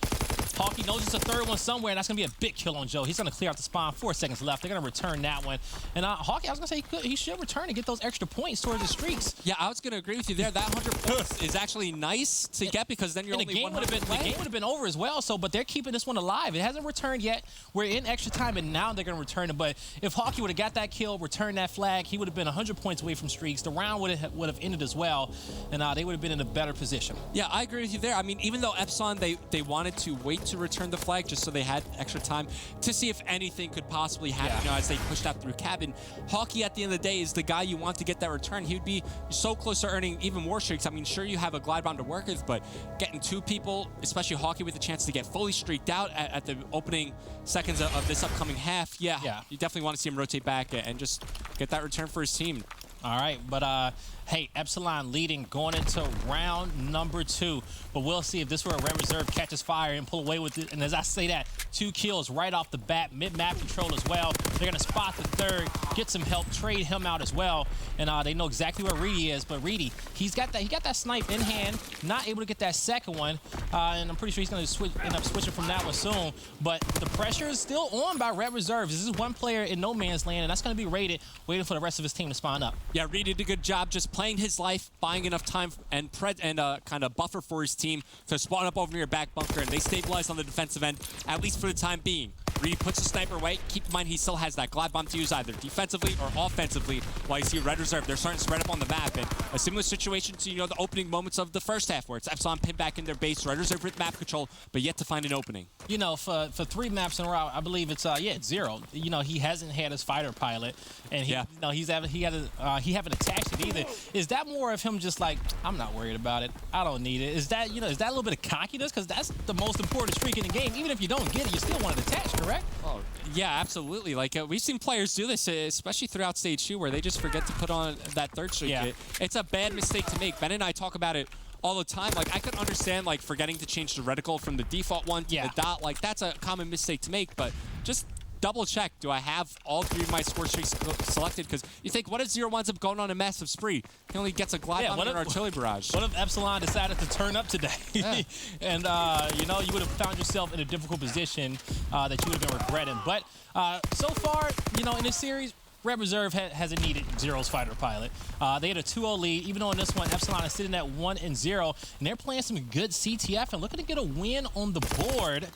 Hawkey knows it's a 3rd one somewhere, and that's going to be a big kill on Joe. He's going to clear out the spawn. 4 seconds left. They're going to return that one. And Hawkey, I was going to say he should return and get those extra points towards the streaks. Yeah, I was going to agree with you there. That 100 points is actually nice to get because then you're only the game would have been over as well. So, but they're keeping this one alive. It hasn't returned yet. We're in extra time, and now they're going to return it. But if Hawkey would have got that kill, returned that flag, he would have been 100 points away from streaks. The round would have ended as well, and they would have been in a better position. Yeah, I agree with you there. I mean, even though Epsilon, they wanted to wait to return the flag just so they had extra time to see if anything could possibly happen, you know, as they pushed out through cabin. Hawkey, at the end of the day, is the guy you want to get that return. He would be so close to earning even more streaks. I mean, sure, you have a glide bomb to work with, but getting 2 people, especially Hawkey with a chance to get fully streaked out at the opening seconds of this upcoming half, yeah, you definitely want to see him rotate back and just get that return for his team. All right, but hey, Epsilon leading going into round number 2. But we'll see if this were a Red Reserve catches fire and pull away with it. And as I say that, 2 kills right off the bat, mid-map control as well. They're going to spot the 3rd, get some help, trade him out as well. And they know exactly where Reedy is. But Reedy, he got that snipe in hand, not able to get that 2nd one. And I'm pretty sure he's going to end up switching from that one soon. But the pressure is still on by Red Reserves. This is one player in no man's land, and that's going to be rated, waiting for the rest of his team to spawn up. Yeah, Reedy did a good job just playing his life, buying enough time and kind of buffer for his team to spawn up over near back bunker, and they stabilize on the defensive end, at least for the time being. Reedy puts the sniper away. Keep in mind he still has that glide bomb to use either defensively or offensively, while you see Red Reserve, they're starting to spread up on the map. And a similar situation to, you know, the opening moments of the first half, where it's Epsilon pinned back in their base, Red Reserve with map control, but yet to find an opening. You know, for 3 maps in a row, I believe it's it's 0. You know, he hasn't had his fighter pilot, and he haven't attached it either. Is that more of him just like, I'm not worried about it, I don't need it? Is that, you know, is that a little bit of cockiness? Because that's the most important streak in the game. Even if you don't get it, you still want it attached, correct? Oh, yeah, absolutely. Like, we've seen players do this, especially throughout stage 2, where they just forget to put on that 3rd streak. Yeah. It's a bad mistake to make. Ben and I talk about it all the time. Like, I could understand, like, forgetting to change the reticle from the default one to the dot. Like, that's a common mistake to make, but just double check, do I have all 3 of my score streaks selected? Because you think, what if 0 winds up going on a massive spree? He only gets a glide bomb and an artillery barrage. What if Epsilon decided to turn up today? Yeah. And, you know, you would have found yourself in a difficult position that you would have been regretting. But so far, you know, in this series, Red Reserve hasn't needed Zero's fighter pilot. They had a 2-0 lead, even though in this one, Epsilon is sitting at 1-0, and they're playing some good CTF and looking to get a win on the board.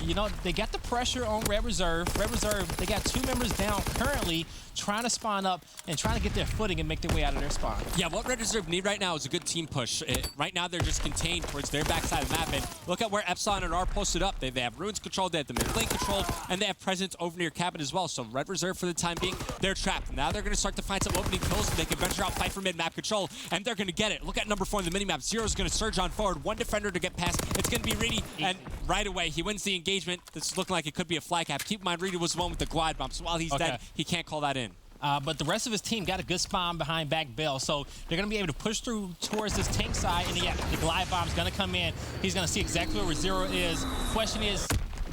You know, they got the pressure on Red Reserve. Red Reserve, they got 2 members down currently, trying to spawn up and trying to get their footing and make their way out of their spawn. Yeah, what Red Reserve need right now is a good team push. Right now, they're just contained towards their backside of the map. And look at where Epsilon and R posted up. They have ruins controlled, they have the mid lane controlled, and they have presence over near cabin as well. So Red Reserve, for the time being, they're trapped. Now they're going to start to find some opening kills, and they can venture out, fight for mid-map control, and they're going to get it. Look at number 4 in the minimap. Zero's going to surge on forward. 1 defender to get past. It's going to be Reedy, and right away, he wins the engagement. This is looking like it could be a flag cap. Keep in mind, Reedy was the one with the glide bomb, so while he's dead, he can't call that in. But the rest of his team got a good spawn behind back Bell, so they're going to be able to push through towards this tank side, and the glide bomb's going to come in. He's going to see exactly where Zero is. Question is,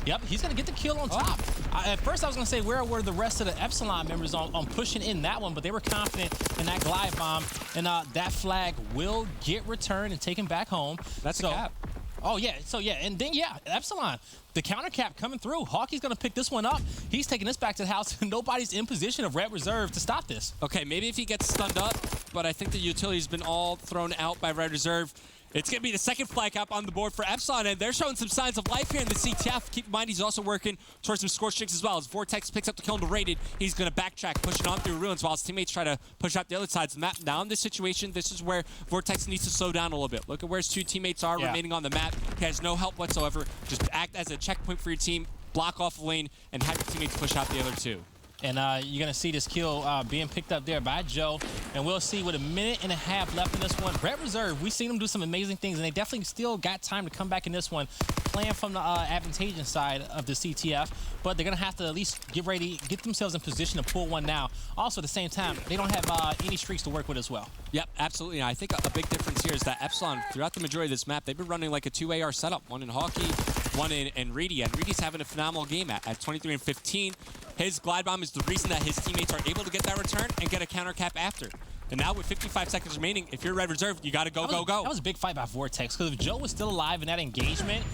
yep, he's going to get the kill on top. At first, I was going to say, where were the rest of the Epsilon members on pushing in that one, but they were confident in that glide bomb, and that flag will get returned and taken back home. That's a cap. Oh, yeah. So, yeah. And then, Epsilon, the counter cap coming through. Hawkey's going to pick this one up. He's taking this back to the house, and nobody's in position of Red Reserve to stop this. Okay, maybe if he gets stunned up, but I think the utility's been all thrown out by Red Reserve. It's going to be the second flag cap on the board for Epsilon, and they're showing some signs of life here in the CTF. Keep in mind, he's also working towards some score streaks as well. As Vortex picks up the kill on the rated, he's going to backtrack, pushing on through ruins while his teammates try to push out the other sides of the map. Now in this situation, this is where Vortex needs to slow down a little bit. Look at where his 2 teammates are remaining on the map. He has no help whatsoever. Just act as a checkpoint for your team, block off the lane, and have your teammates push out the other 2. And you're going to see this kill being picked up there by Joe. And we'll see with a minute and a half left in this one. Red Reserve, we've seen them do some amazing things, and they definitely still got time to come back in this one, playing from the advantageous side of the CTF. But they're going to have to at least get ready, get themselves in position to pull one now. Also, at the same time, they don't have any streaks to work with as well. Yep, absolutely. I think a big difference here is that Epsilon, throughout the majority of this map, they've been running like a 2 AR setup. One in Hawkey, One and Reedy. And Reedy's having a phenomenal game at 23 and 15. His glide bomb is the reason that his teammates are able to get that return and get a counter cap after. And now with 55 seconds remaining, if you're Red Reserve, you got to go. That was a big fight by Vortex, because if Joe was still alive in that engagement,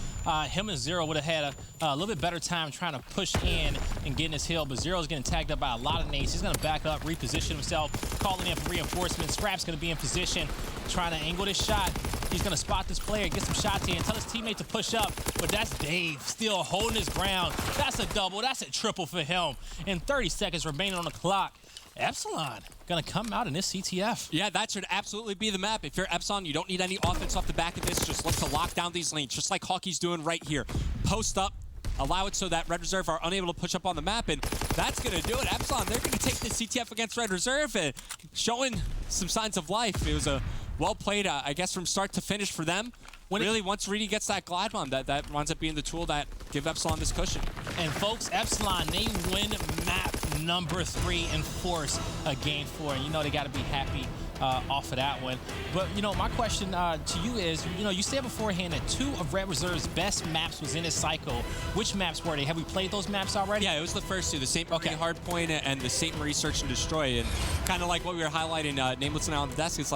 him and Zero would have had a little bit better time trying to push in and getting his heal, but Zero's getting tagged up by a lot of nades. He's going to back up, reposition himself, calling in for reinforcements. Scrap's going to be in position, trying to angle this shot. He's going to spot this player, get some shots in, tell his teammate to push up, but that's Dave still holding his ground. That's a double, that's a triple for him. And 30 seconds remaining on the clock. Epsilon gonna come out in this CTF. Yeah, that should absolutely be the map. If you're Epsilon, you don't need any offense off the back of this. Just look to lock down these lanes, just like Hockey's doing right here. Post up, allow it so that Red Reserve are unable to push up on the map, and that's gonna do it. Epsilon, they're gonna take the CTF against Red Reserve, and showing some signs of life. It was a well played, I guess, from start to finish for them. Really, once Reedy gets that glide bomb, that winds up being the tool that give Epsilon this cushion. And folks, Epsilon, they win map number 3 and force a game 4. And you know they got to be happy off of that one. But, you know, my question to you is, you know, you said beforehand that 2 of Red Reserve's best maps was in this cycle. Which maps were they? Have we played those maps already? Yeah, it was the first 2, the St. Marie Hardpoint and the St. Marie Search and Destroy. And kind of like what we were highlighting, Nameless and on the desk, it's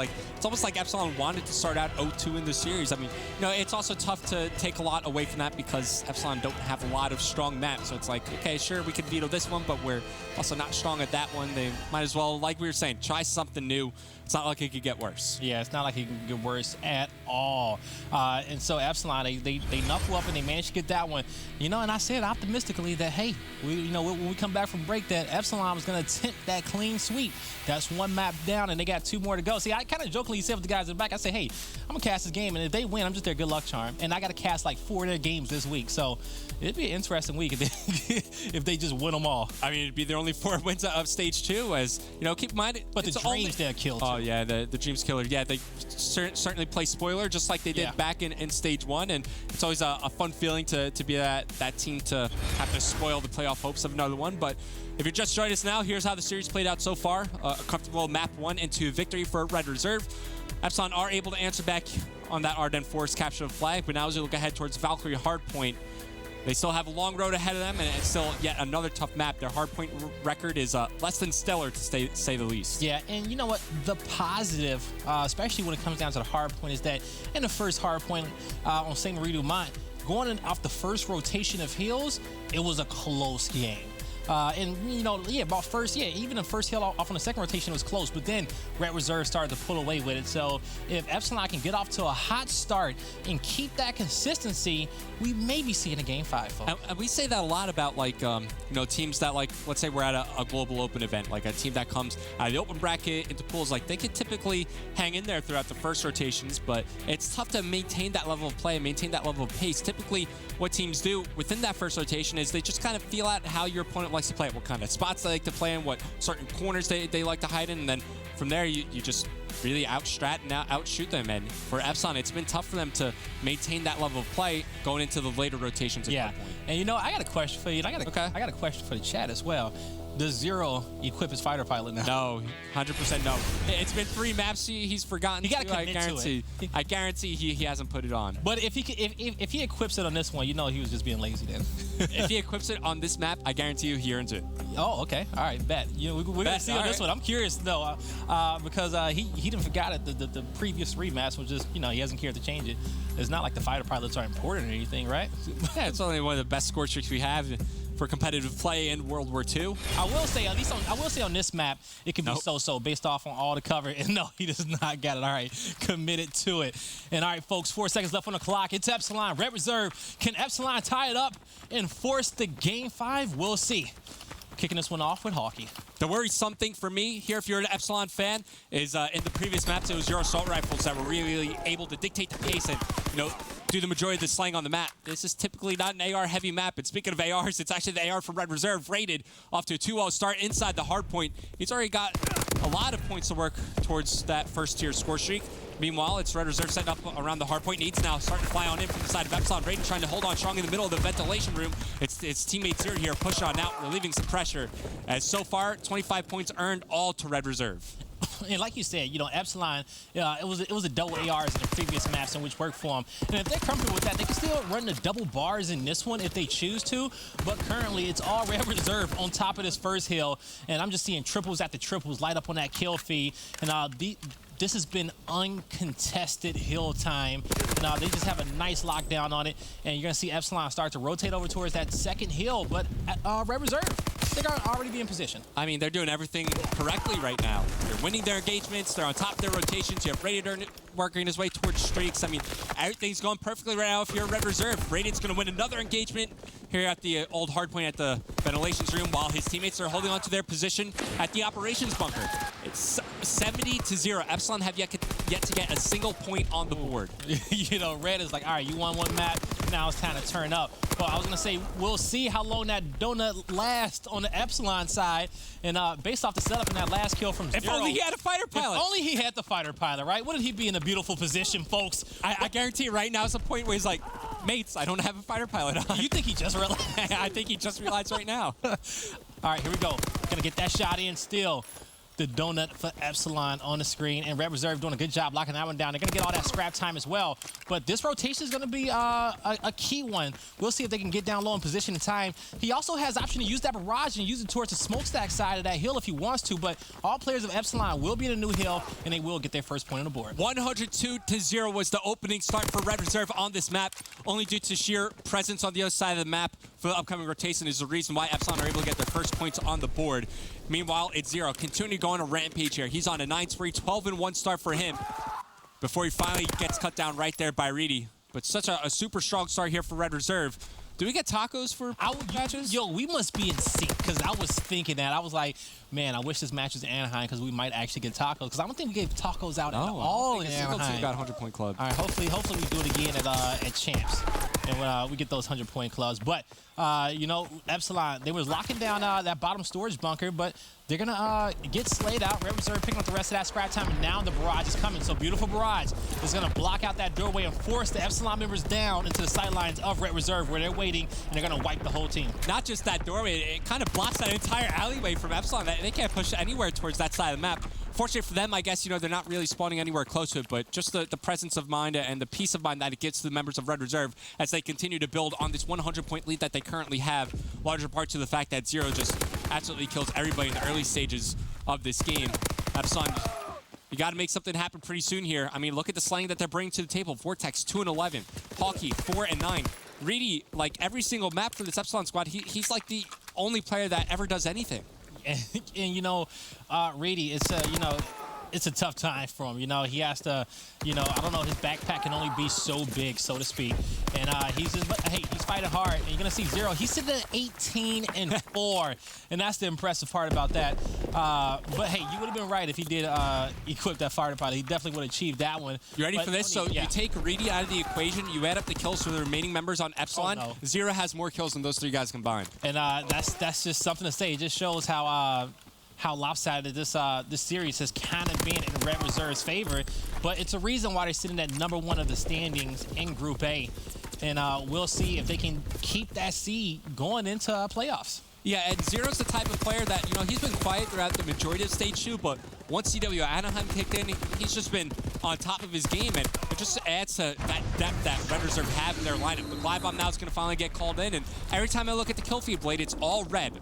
almost like Epsilon wanted to start out 0-2 in the series. I mean, you know, it's also tough to take a lot away from that because Epsilon don't have a lot of strong maps. So it's like, okay, sure, we can veto this one, but we're also not strong at that one. They might as well, like we were saying, try something new. It's not like it could get worse. Yeah, it's not like it can get worse at all. And so Epsilon, they knuckle up and they managed to get that one. You know, and I said optimistically that, hey, when we come back from break, that Epsilon was going to attempt that clean sweep. That's 1 map down, and they got 2 more to go. See, I kind of jokingly said with the guys in the back, I said, hey, I'm going to cast this game, and if they win, I'm just their good luck charm. And I got to cast like 4 of their games this week. So it'd be an interesting week if they just win them all. I mean, it'd be their only 4 wins of stage 2, as, you know, keep in mind. But the Dreams they'll kill too. Oh, yeah, the Dreams killer. Yeah, they certainly play spoiler just like they did back in stage 1, and it's always a fun feeling to be that team to have to spoil the playoff hopes of another one. But if you're just joining us now, here's how the series played out so far. A comfortable map 1 and 2 victory for Red Reserve. Epsilon are able to answer back on that Ardennes Forest capture of flag, but now as we look ahead towards Valkyrie Hardpoint, they still have a long road ahead of them, and it's still yet another tough map. Their hardpoint record is less than stellar, to say the least. Yeah, and you know what? The positive, especially when it comes down to the hardpoint, is that in the first hardpoint on St. Marie du Mont, going off the first rotation of heals, it was a close game. And, you know, about first, even the first hill off on the second rotation was close, but then Red Reserve started to pull away with it. So if Epsilon can get off to a hot start and keep that consistency, we may be seeing a game 5, folks. And we say that a lot about, like, you know, teams that, like, let's say we're at a global open event, like a team that comes out of the open bracket into pools, like, they can typically hang in there throughout the first rotations, but it's tough to maintain that level of play, maintain that level of pace. Typically, what teams do within that first rotation is they just kind of feel out how your opponent likes to play it, what kind of spots they like to play in, what certain corners they like to hide in, and then from there you just really outstrat and outshoot them. And for Epsilon, it's been tough for them to maintain that level of play going into the later rotations at that point. And you know, I got a question for you, and I got a question for the chat as well. Does Zero equip his fighter pilot now? No, 100% no. It's been 3 maps he's forgotten. You got to commit to it. I guarantee he hasn't put it on. But if he equips it on this one, you know he was just being lazy then. If he equips it on this map, I guarantee you he earns it. Oh, okay. All right, bet. You know, we're gonna see on this one. I'm curious though, because he didn't forgot it. The previous 3 maps was just, you know, he hasn't cared to change it. It's not like the fighter pilots are important or anything, right? Yeah, it's only one of the best score streaks we have for competitive play in World War II. I will say on this map, it can be so-so based off on all the cover. And no, he does not got it. All right, committed to it. And all right, folks, 4 seconds left on the clock. It's Epsilon, Red Reserve. Can Epsilon tie it up and force the game 5? We'll see. Kicking this one off with Hockey. The worrisome thing for me here, if you're an Epsilon fan, is in the previous maps, it was your assault rifles that were really able to dictate the pace and, you know, do the majority of the slaying on the map. This is typically not an AR-heavy map, and speaking of ARs, it's actually the AR from Red Reserve, rated off to a 2-0 start inside the hard point. He's already got a lot of points to work towards that first-tier score streak. Meanwhile, it's Red Reserve setting up around the hard point. Needs now starting to fly on in from the side of Epsilon. Raiden trying to hold on strong in the middle of the ventilation room. It's teammate Zero here pushing on out, relieving some pressure. As so far, 25 points earned, all to Red Reserve. And like you said, Epsilon, it was a double ARs in the previous maps in which worked for them. And if they're comfortable with that, they can still run the double bars in this one if they choose to. But currently, it's all Red Reserve on top of this first hill. And I'm just seeing triples after triples light up on that kill feed. And this has been uncontested hill time. And they just have a nice lockdown on it. And you're going to see Epsilon start to rotate over towards that second hill. But Red Reserve, they're going to already be in position. I mean, they're doing everything correctly right now. They're winning their engagements. They're on top of their rotations. You have Radiant working his way towards streaks. I mean, everything's going perfectly right now if you're Red Reserve. Radiant's going to win another engagement here at the old hardpoint at the ventilations room while his teammates are holding on to their position at the operations bunker. It's 70-0. Epsilon have yet to get a single point on the board. Red is like, all right, you won one map. Now it's time to turn up. Well, I was going to say, we'll see how long that donut lasts on the Epsilon side. And based off the setup in that last kill from Zero. If only he had a fighter pilot. If only he had the fighter pilot, right? Wouldn't he be in a beautiful position, folks? I guarantee right now is the point where he's like, mates, I don't have a fighter pilot on. You think he just realized? I think he just realized right now. All right, here we go. Gonna get that shot in still. The donut for Epsilon on the screen, and Red Reserve doing a good job locking that one down. They're going to get all that scrap time as well, but this rotation is going to be a key one. We'll see if they can get down low in position in time. He also has the option to use that barrage and use it towards the smokestack side of that hill if he wants to, but all players of Epsilon will be in a new hill, and they will get their first point on the board. 102-0 was the opening start for Red Reserve on this map, only due to sheer presence on the other side of the map for the upcoming rotation is the reason why Epsilon are able to get their first points on the board. Meanwhile, it's Zero. Continue to go on a rampage here. He's on a 9 spree, 12-1 start for him before he finally gets cut down right there by Reedy. But such a super strong start here for Red Reserve. Do we get tacos for matches? Yo, we must be in sync, because I was thinking that. I was like, man, I wish this match was in Anaheim, because we might actually get tacos. Because I don't think we gave tacos out at all in Anaheim. We got 100-point club. All right, hopefully we do it again at Champs, and we get those 100-point clubs. But Epsilon, they was locking down that bottom storage bunker, but they're gonna get slayed out. Red Reserve picking up the rest of that scrap time, and now the barrage is coming. So beautiful barrage is gonna block out that doorway and force the Epsilon members down into the sidelines of Red Reserve, where they're waiting, and they're gonna wipe the whole team. Not just that doorway, it kind of blocks that entire alleyway from Epsilon. They can't push anywhere towards that side of the map. Fortunately for them, I guess, they're not really spawning anywhere close to it, but just the presence of mind and the peace of mind that it gives to the members of Red Reserve as they continue to build on this 100-point lead that they currently have, larger part to the fact that Zero just absolutely kills everybody in the early stages of this game. Epsilon, you got to make something happen pretty soon here. I mean, look at the slaying that they're bringing to the table. Vortex, 2-11. Hawkey, 4-9. Reedy, like every single map for this Epsilon squad, he's like the only player that ever does anything. And Reedy, it's a tough time for him. He has to, I don't know, his backpack can only be so big, so to speak. And he's fighting hard. And you're gonna see Zero. He's sitting at 18-4, and that's the impressive part about that. But hey, you would have been right if he did equip that fighter pilot. He definitely would have achieved that one. You ready for this? You take Reedy out of the equation. You add up the kills for the remaining members on Epsilon. Oh, no. Zero has more kills than those three guys combined. And that's just something to say. It just shows how lopsided this series has kind of been in Red Reserve's favor, but it's a reason why they're sitting at #1 of the standings in Group A, and we'll see if they can keep that seed going into playoffs. Yeah, and Zero's the type of player that, he's been quiet throughout the majority of Stage 2, but once CWL Anaheim kicked in, he's just been on top of his game, and it just adds to that depth that Red Reserve have in their lineup. The Glide Bomb now is going to finally get called in, and every time I look at the kill feed blade, it's all Red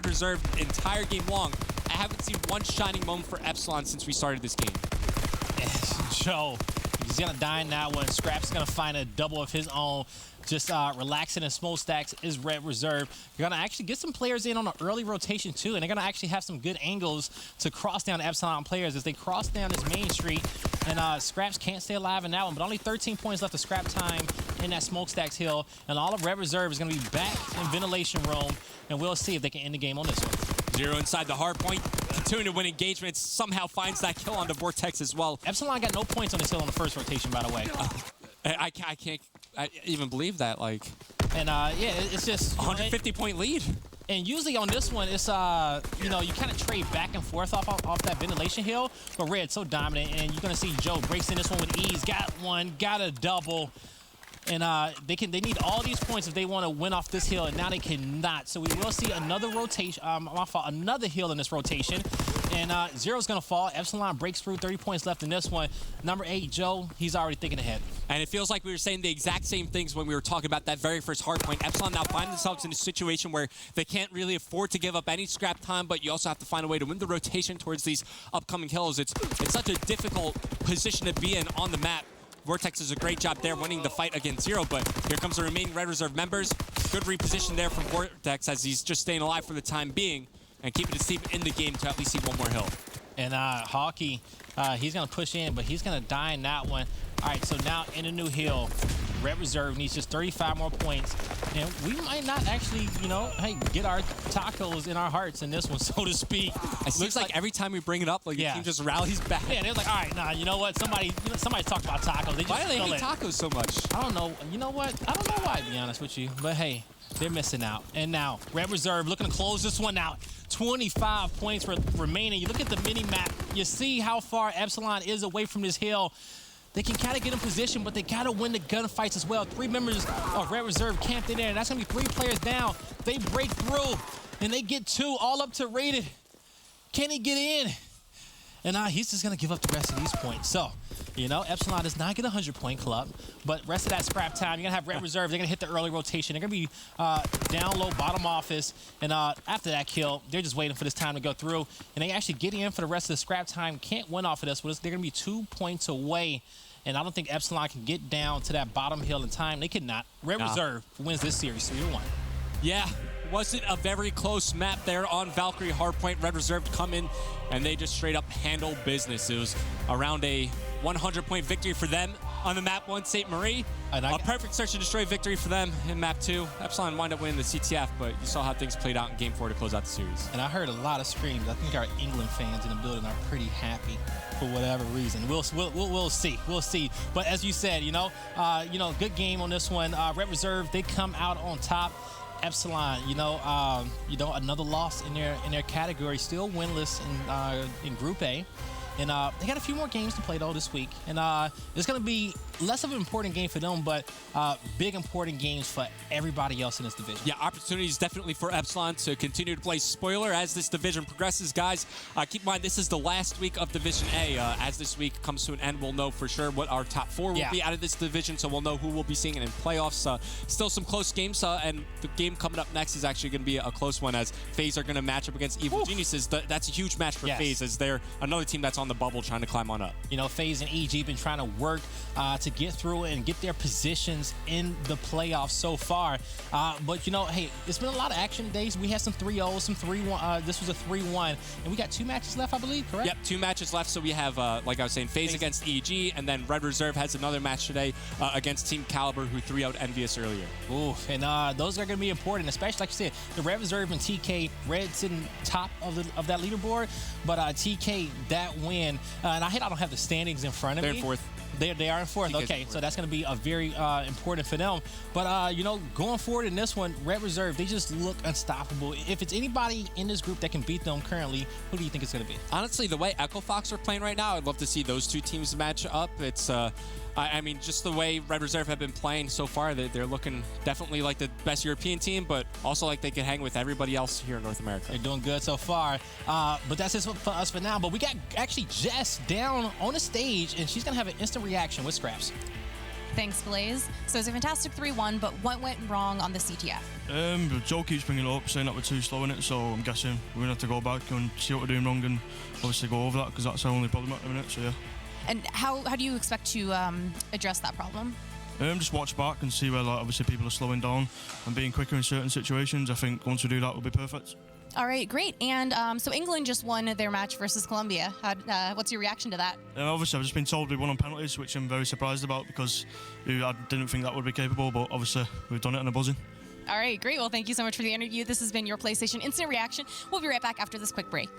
Reserve entire game long. I haven't seen one shining moment for Epsilon since we started this game. Joe, he's going to die in that one. Scrap's going to find a double of his own. Just relaxing in smokestacks is Red Reserve. You're going to actually get some players in on an early rotation, too, and they're going to actually have some good angles to cross down Epsilon players as they cross down this main street. And Scraps can't stay alive in that one, but only 13 points left of scrap time in that smokestacks hill. And all of Red Reserve is going to be back in ventilation room, and we'll see if they can end the game on this one. Zero inside the hard point, continuing to win engagements, somehow finds that kill on the Vortex as well. Epsilon got no points on this hill on the first rotation, by the way. I can't even believe that, like. And it's just 150-point lead. And usually on this one, it's you kind of trade back and forth off that ventilation hill. But Red's so dominant, and you're gonna see Joe breaks in this one with ease. Got one, got a double. and they need all these points if they want to win off this hill, and now they cannot. So we will see another rotation, another hill in this rotation, and Zero's gonna fall. Epsilon breaks through, 30 points left in this one. Number 8, Joe, he's already thinking ahead. And it feels like we were saying the exact same things when we were talking about that very first hard point. Epsilon now find themselves in a situation where they can't really afford to give up any scrap time, but you also have to find a way to win the rotation towards these upcoming hills. It's such a difficult position to be in on the map. Vortex does a great job there winning the fight against Zero, but here comes the remaining Red Reserve members. Good reposition there from Vortex as he's just staying alive for the time being and keeping his team in the game to at least see one more hill. And Hawkey, he's going to push in, but he's going to die in that one. All right, so now in a new hill, Red Reserve needs just 35 more points. And we might not actually, you know, hey, get our tacos in our hearts in this one, so to speak. It looks like every time we bring it up, like the team just rallies back. Yeah, they're like, all right, nah, you know what? Somebody talked about tacos. They just Why do they hate tacos so much? I don't know. You know what? I don't know why, to be honest with you. But hey, they're missing out. And now, Red Reserve looking to close this one out. 25 points remaining. You look at the mini-map. You see how far Epsilon is away from this hill. They can kind of get in position, but they got to win the gunfights as well. 3 members of Red Reserve camped in there, and that's going to be 3 players down. They break through, and they get 2 all up to rated. Can he get in? And he's just going to give up the rest of these points. So, you know, Epsilon does not get a 100-point club, but rest of that scrap time, you're going to have Red Reserve. They're going to hit the early rotation. They're going to be down low, bottom office. And after that kill, they're just waiting for this time to go through. And they actually get in for the rest of the scrap time. Can't win off of this, but they're going to be 2 points away. And I don't think Epsilon can get down to that bottom hill in time. They cannot. Red Reserve wins this series 3-1. Yeah, wasn't a very close map there on Valkyrie Hardpoint. Red Reserve come in, and they just straight up handle business. It was around a 100-point victory for them on the map 1, St. Marie. A perfect search and destroy victory for them in map 2. Epsilon wound up winning the CTF, but you saw how things played out in game 4 to close out the series. And I heard a lot of screams. I think our England fans in the building are pretty happy for whatever reason. We'll see. We'll see. But as you said, you know, good game on this one. Red Reserve, they come out on top. Epsilon, another loss in their category, still winless in Group A. And they got a few more games to play, though, this week. And it's going to be less of an important game for them, but big important games for everybody else in this division. Yeah, opportunities definitely for Epsilon to continue to play spoiler as this division progresses. Guys, keep in mind, this is the last week of Division A. As this week comes to an end, we'll know for sure what our top 4 will be out of this division, so we'll know who we'll be seeing in playoffs. Still some close games, and the game coming up next is actually going to be a close one as FaZe are going to match up against Evil Geniuses. That's a huge match for FaZe as they're another team that's on the bubble trying to climb on up. You know, FaZe and EG been trying to work to get through and get their positions in the playoffs so far. But, you know, hey, it's been a lot of action days. We had some 3-0s, some 3-1. This was a 3-1. And we got 2 matches left, I believe, correct? Yep, 2 matches left. So we have, like I was saying, FaZe against EG, and then Red Reserve has another match today against Team Caliber, who 3-0'd Envious earlier. Ooh, and those are going to be important, especially, like you said, the Red Reserve and TK, Red sitting top of that leaderboard. But TK, that win, and I don't have the standings in front of me. They're in 4th. They are in 4th. Okay, so that's going to be a very important for them. But, you know, going forward in this one, Red Reserve, they just look unstoppable. If it's anybody in this group that can beat them currently, who do you think it's going to be? Honestly, the way Echo Fox are playing right now, I'd love to see those 2 teams match up. It's, I mean, just the way Red Reserve have been playing so far, they're looking definitely like the best European team, but also like they can hang with everybody else here in North America. They're doing good so far. But that's just for us for now. But we got actually Jess down on the stage, and she's going to have an instant reaction with scraps. Thanks, Blaze. So it's a fantastic 3-1, but what went wrong on the CTF? Joe keeps bringing it up, saying that we're too slow in it, so I'm guessing we're going to have to go back and see what we're doing wrong and obviously go over that, because that's our only problem at the minute, so yeah. And how do you expect to address that problem? Just watch back and see where obviously people are slowing down and being quicker in certain situations. I think once we do that, we'll be perfect. All right, great. And so England just won their match versus Colombia. What's your reaction to that? Obviously, I've just been told we won on penalties, which I'm very surprised about because I didn't think that would be capable, but obviously we've done it in a buzzing. All right, great. Well, thank you so much for the interview. This has been your PlayStation Instant Reaction. We'll be right back after this quick break.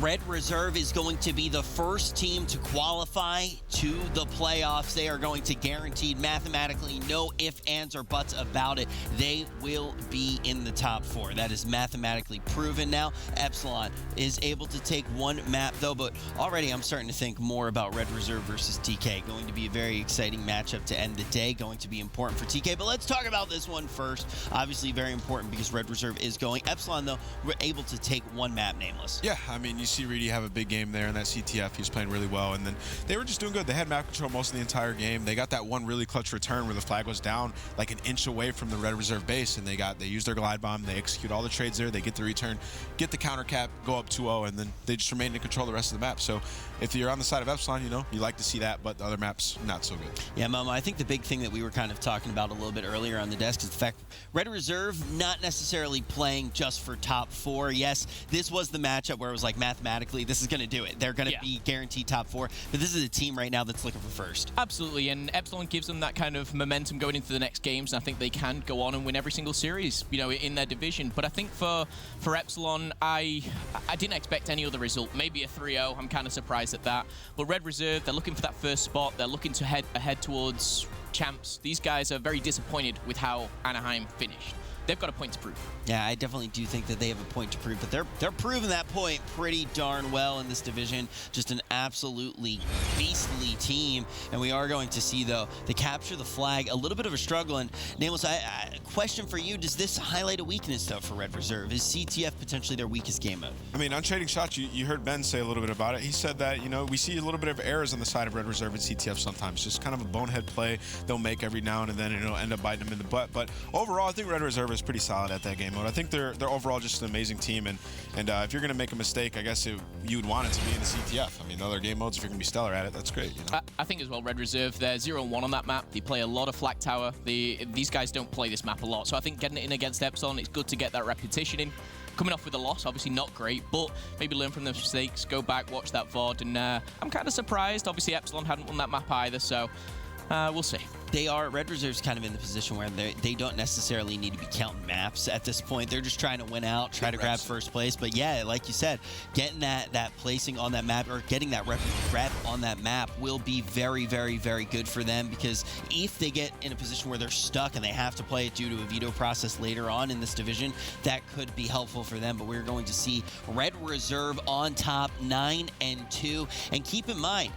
Red Reserve is going to be the first team to qualify to the playoffs. They are going to guaranteed mathematically, no ifs, ands, or buts about it. They will be in the top 4. That is mathematically proven now. Epsilon is able to take one map though, but already I'm starting to think more about Red Reserve versus TK. Going to be a very exciting matchup to end the day. Going to be important for TK, but let's talk about this one first. Obviously very important because Red Reserve is going. Epsilon though, we're able to take one map, Nameless. Yeah, I mean, you see Reedy have a big game there in that CTF. He was playing really well, and then they were just doing good. They had map control most of the entire game. They got that one really clutch return where the flag was down like an inch away from the Red Reserve base, and they used their glide bomb. They execute all the trades there. They get the return, get the counter cap, go up 2-0, and then they just remain in control the rest of the map. So if you're on the side of Epsilon, you know, you like to see that, but the other maps, not so good. Yeah, Mama, I think the big thing that we were kind of talking about a little bit earlier on the desk is the fact Red Reserve not necessarily playing just for top 4. Yes, this was the matchup where it was like mathematically this is going to do it. They're going to be guaranteed top 4, but this is a team right now that's looking for first. Absolutely, and Epsilon gives them that kind of momentum going into the next games, and I think they can go on and win every single series, you know, in their division. But I think for Epsilon, I didn't expect any other result. Maybe a 3-0. I'm kind of surprised at that. But Red Reserve, they're looking for that first spot. They're looking to head ahead towards champs. These guys are very disappointed with how Anaheim finished. They've got a point to prove. Yeah, I definitely do think that they have a point to prove, but they're proving that point pretty darn well in this division. Just an absolutely beastly team, and we are going to see, though, they capture the flag. A little bit of a struggle, and Nameless, question for you, does this highlight a weakness, though, for Red Reserve? Is CTF potentially their weakest game mode? I mean, on trading shots, you heard Ben say a little bit about it. He said that, you know, we see a little bit of errors on the side of Red Reserve and CTF sometimes. Just kind of a bonehead play they'll make every now and then, and it'll end up biting them in the butt. But overall, I think Red Reserve is pretty solid at that game mode. I think they're overall just an amazing team, and if you're going to make a mistake, I guess you would want it to be in the CTF. I mean, other game modes, if you're going to be stellar at it, that's great. You know? I think as well, Red Reserve, they're 0-1 on that map. They play a lot of Flak Tower. These guys don't play this map a lot, so I think getting it in against Epsilon, it's good to get that repetition in. Coming off with a loss, obviously not great, but maybe learn from the mistakes, go back, watch that VOD, and I'm kind of surprised. Obviously, Epsilon hadn't won that map either, so we'll see. Red Reserve's kind of in the position where they don't necessarily need to be counting maps at this point. They're just trying to win out, try to grab first place. But yeah, like you said, getting that placing on that map, or getting that rep on that map, will be very, very, very good for them, because if they get in a position where they're stuck and they have to play it due to a veto process later on in this division, that could be helpful for them. But we're going to see Red Reserve on top, 9-2. And keep in mind,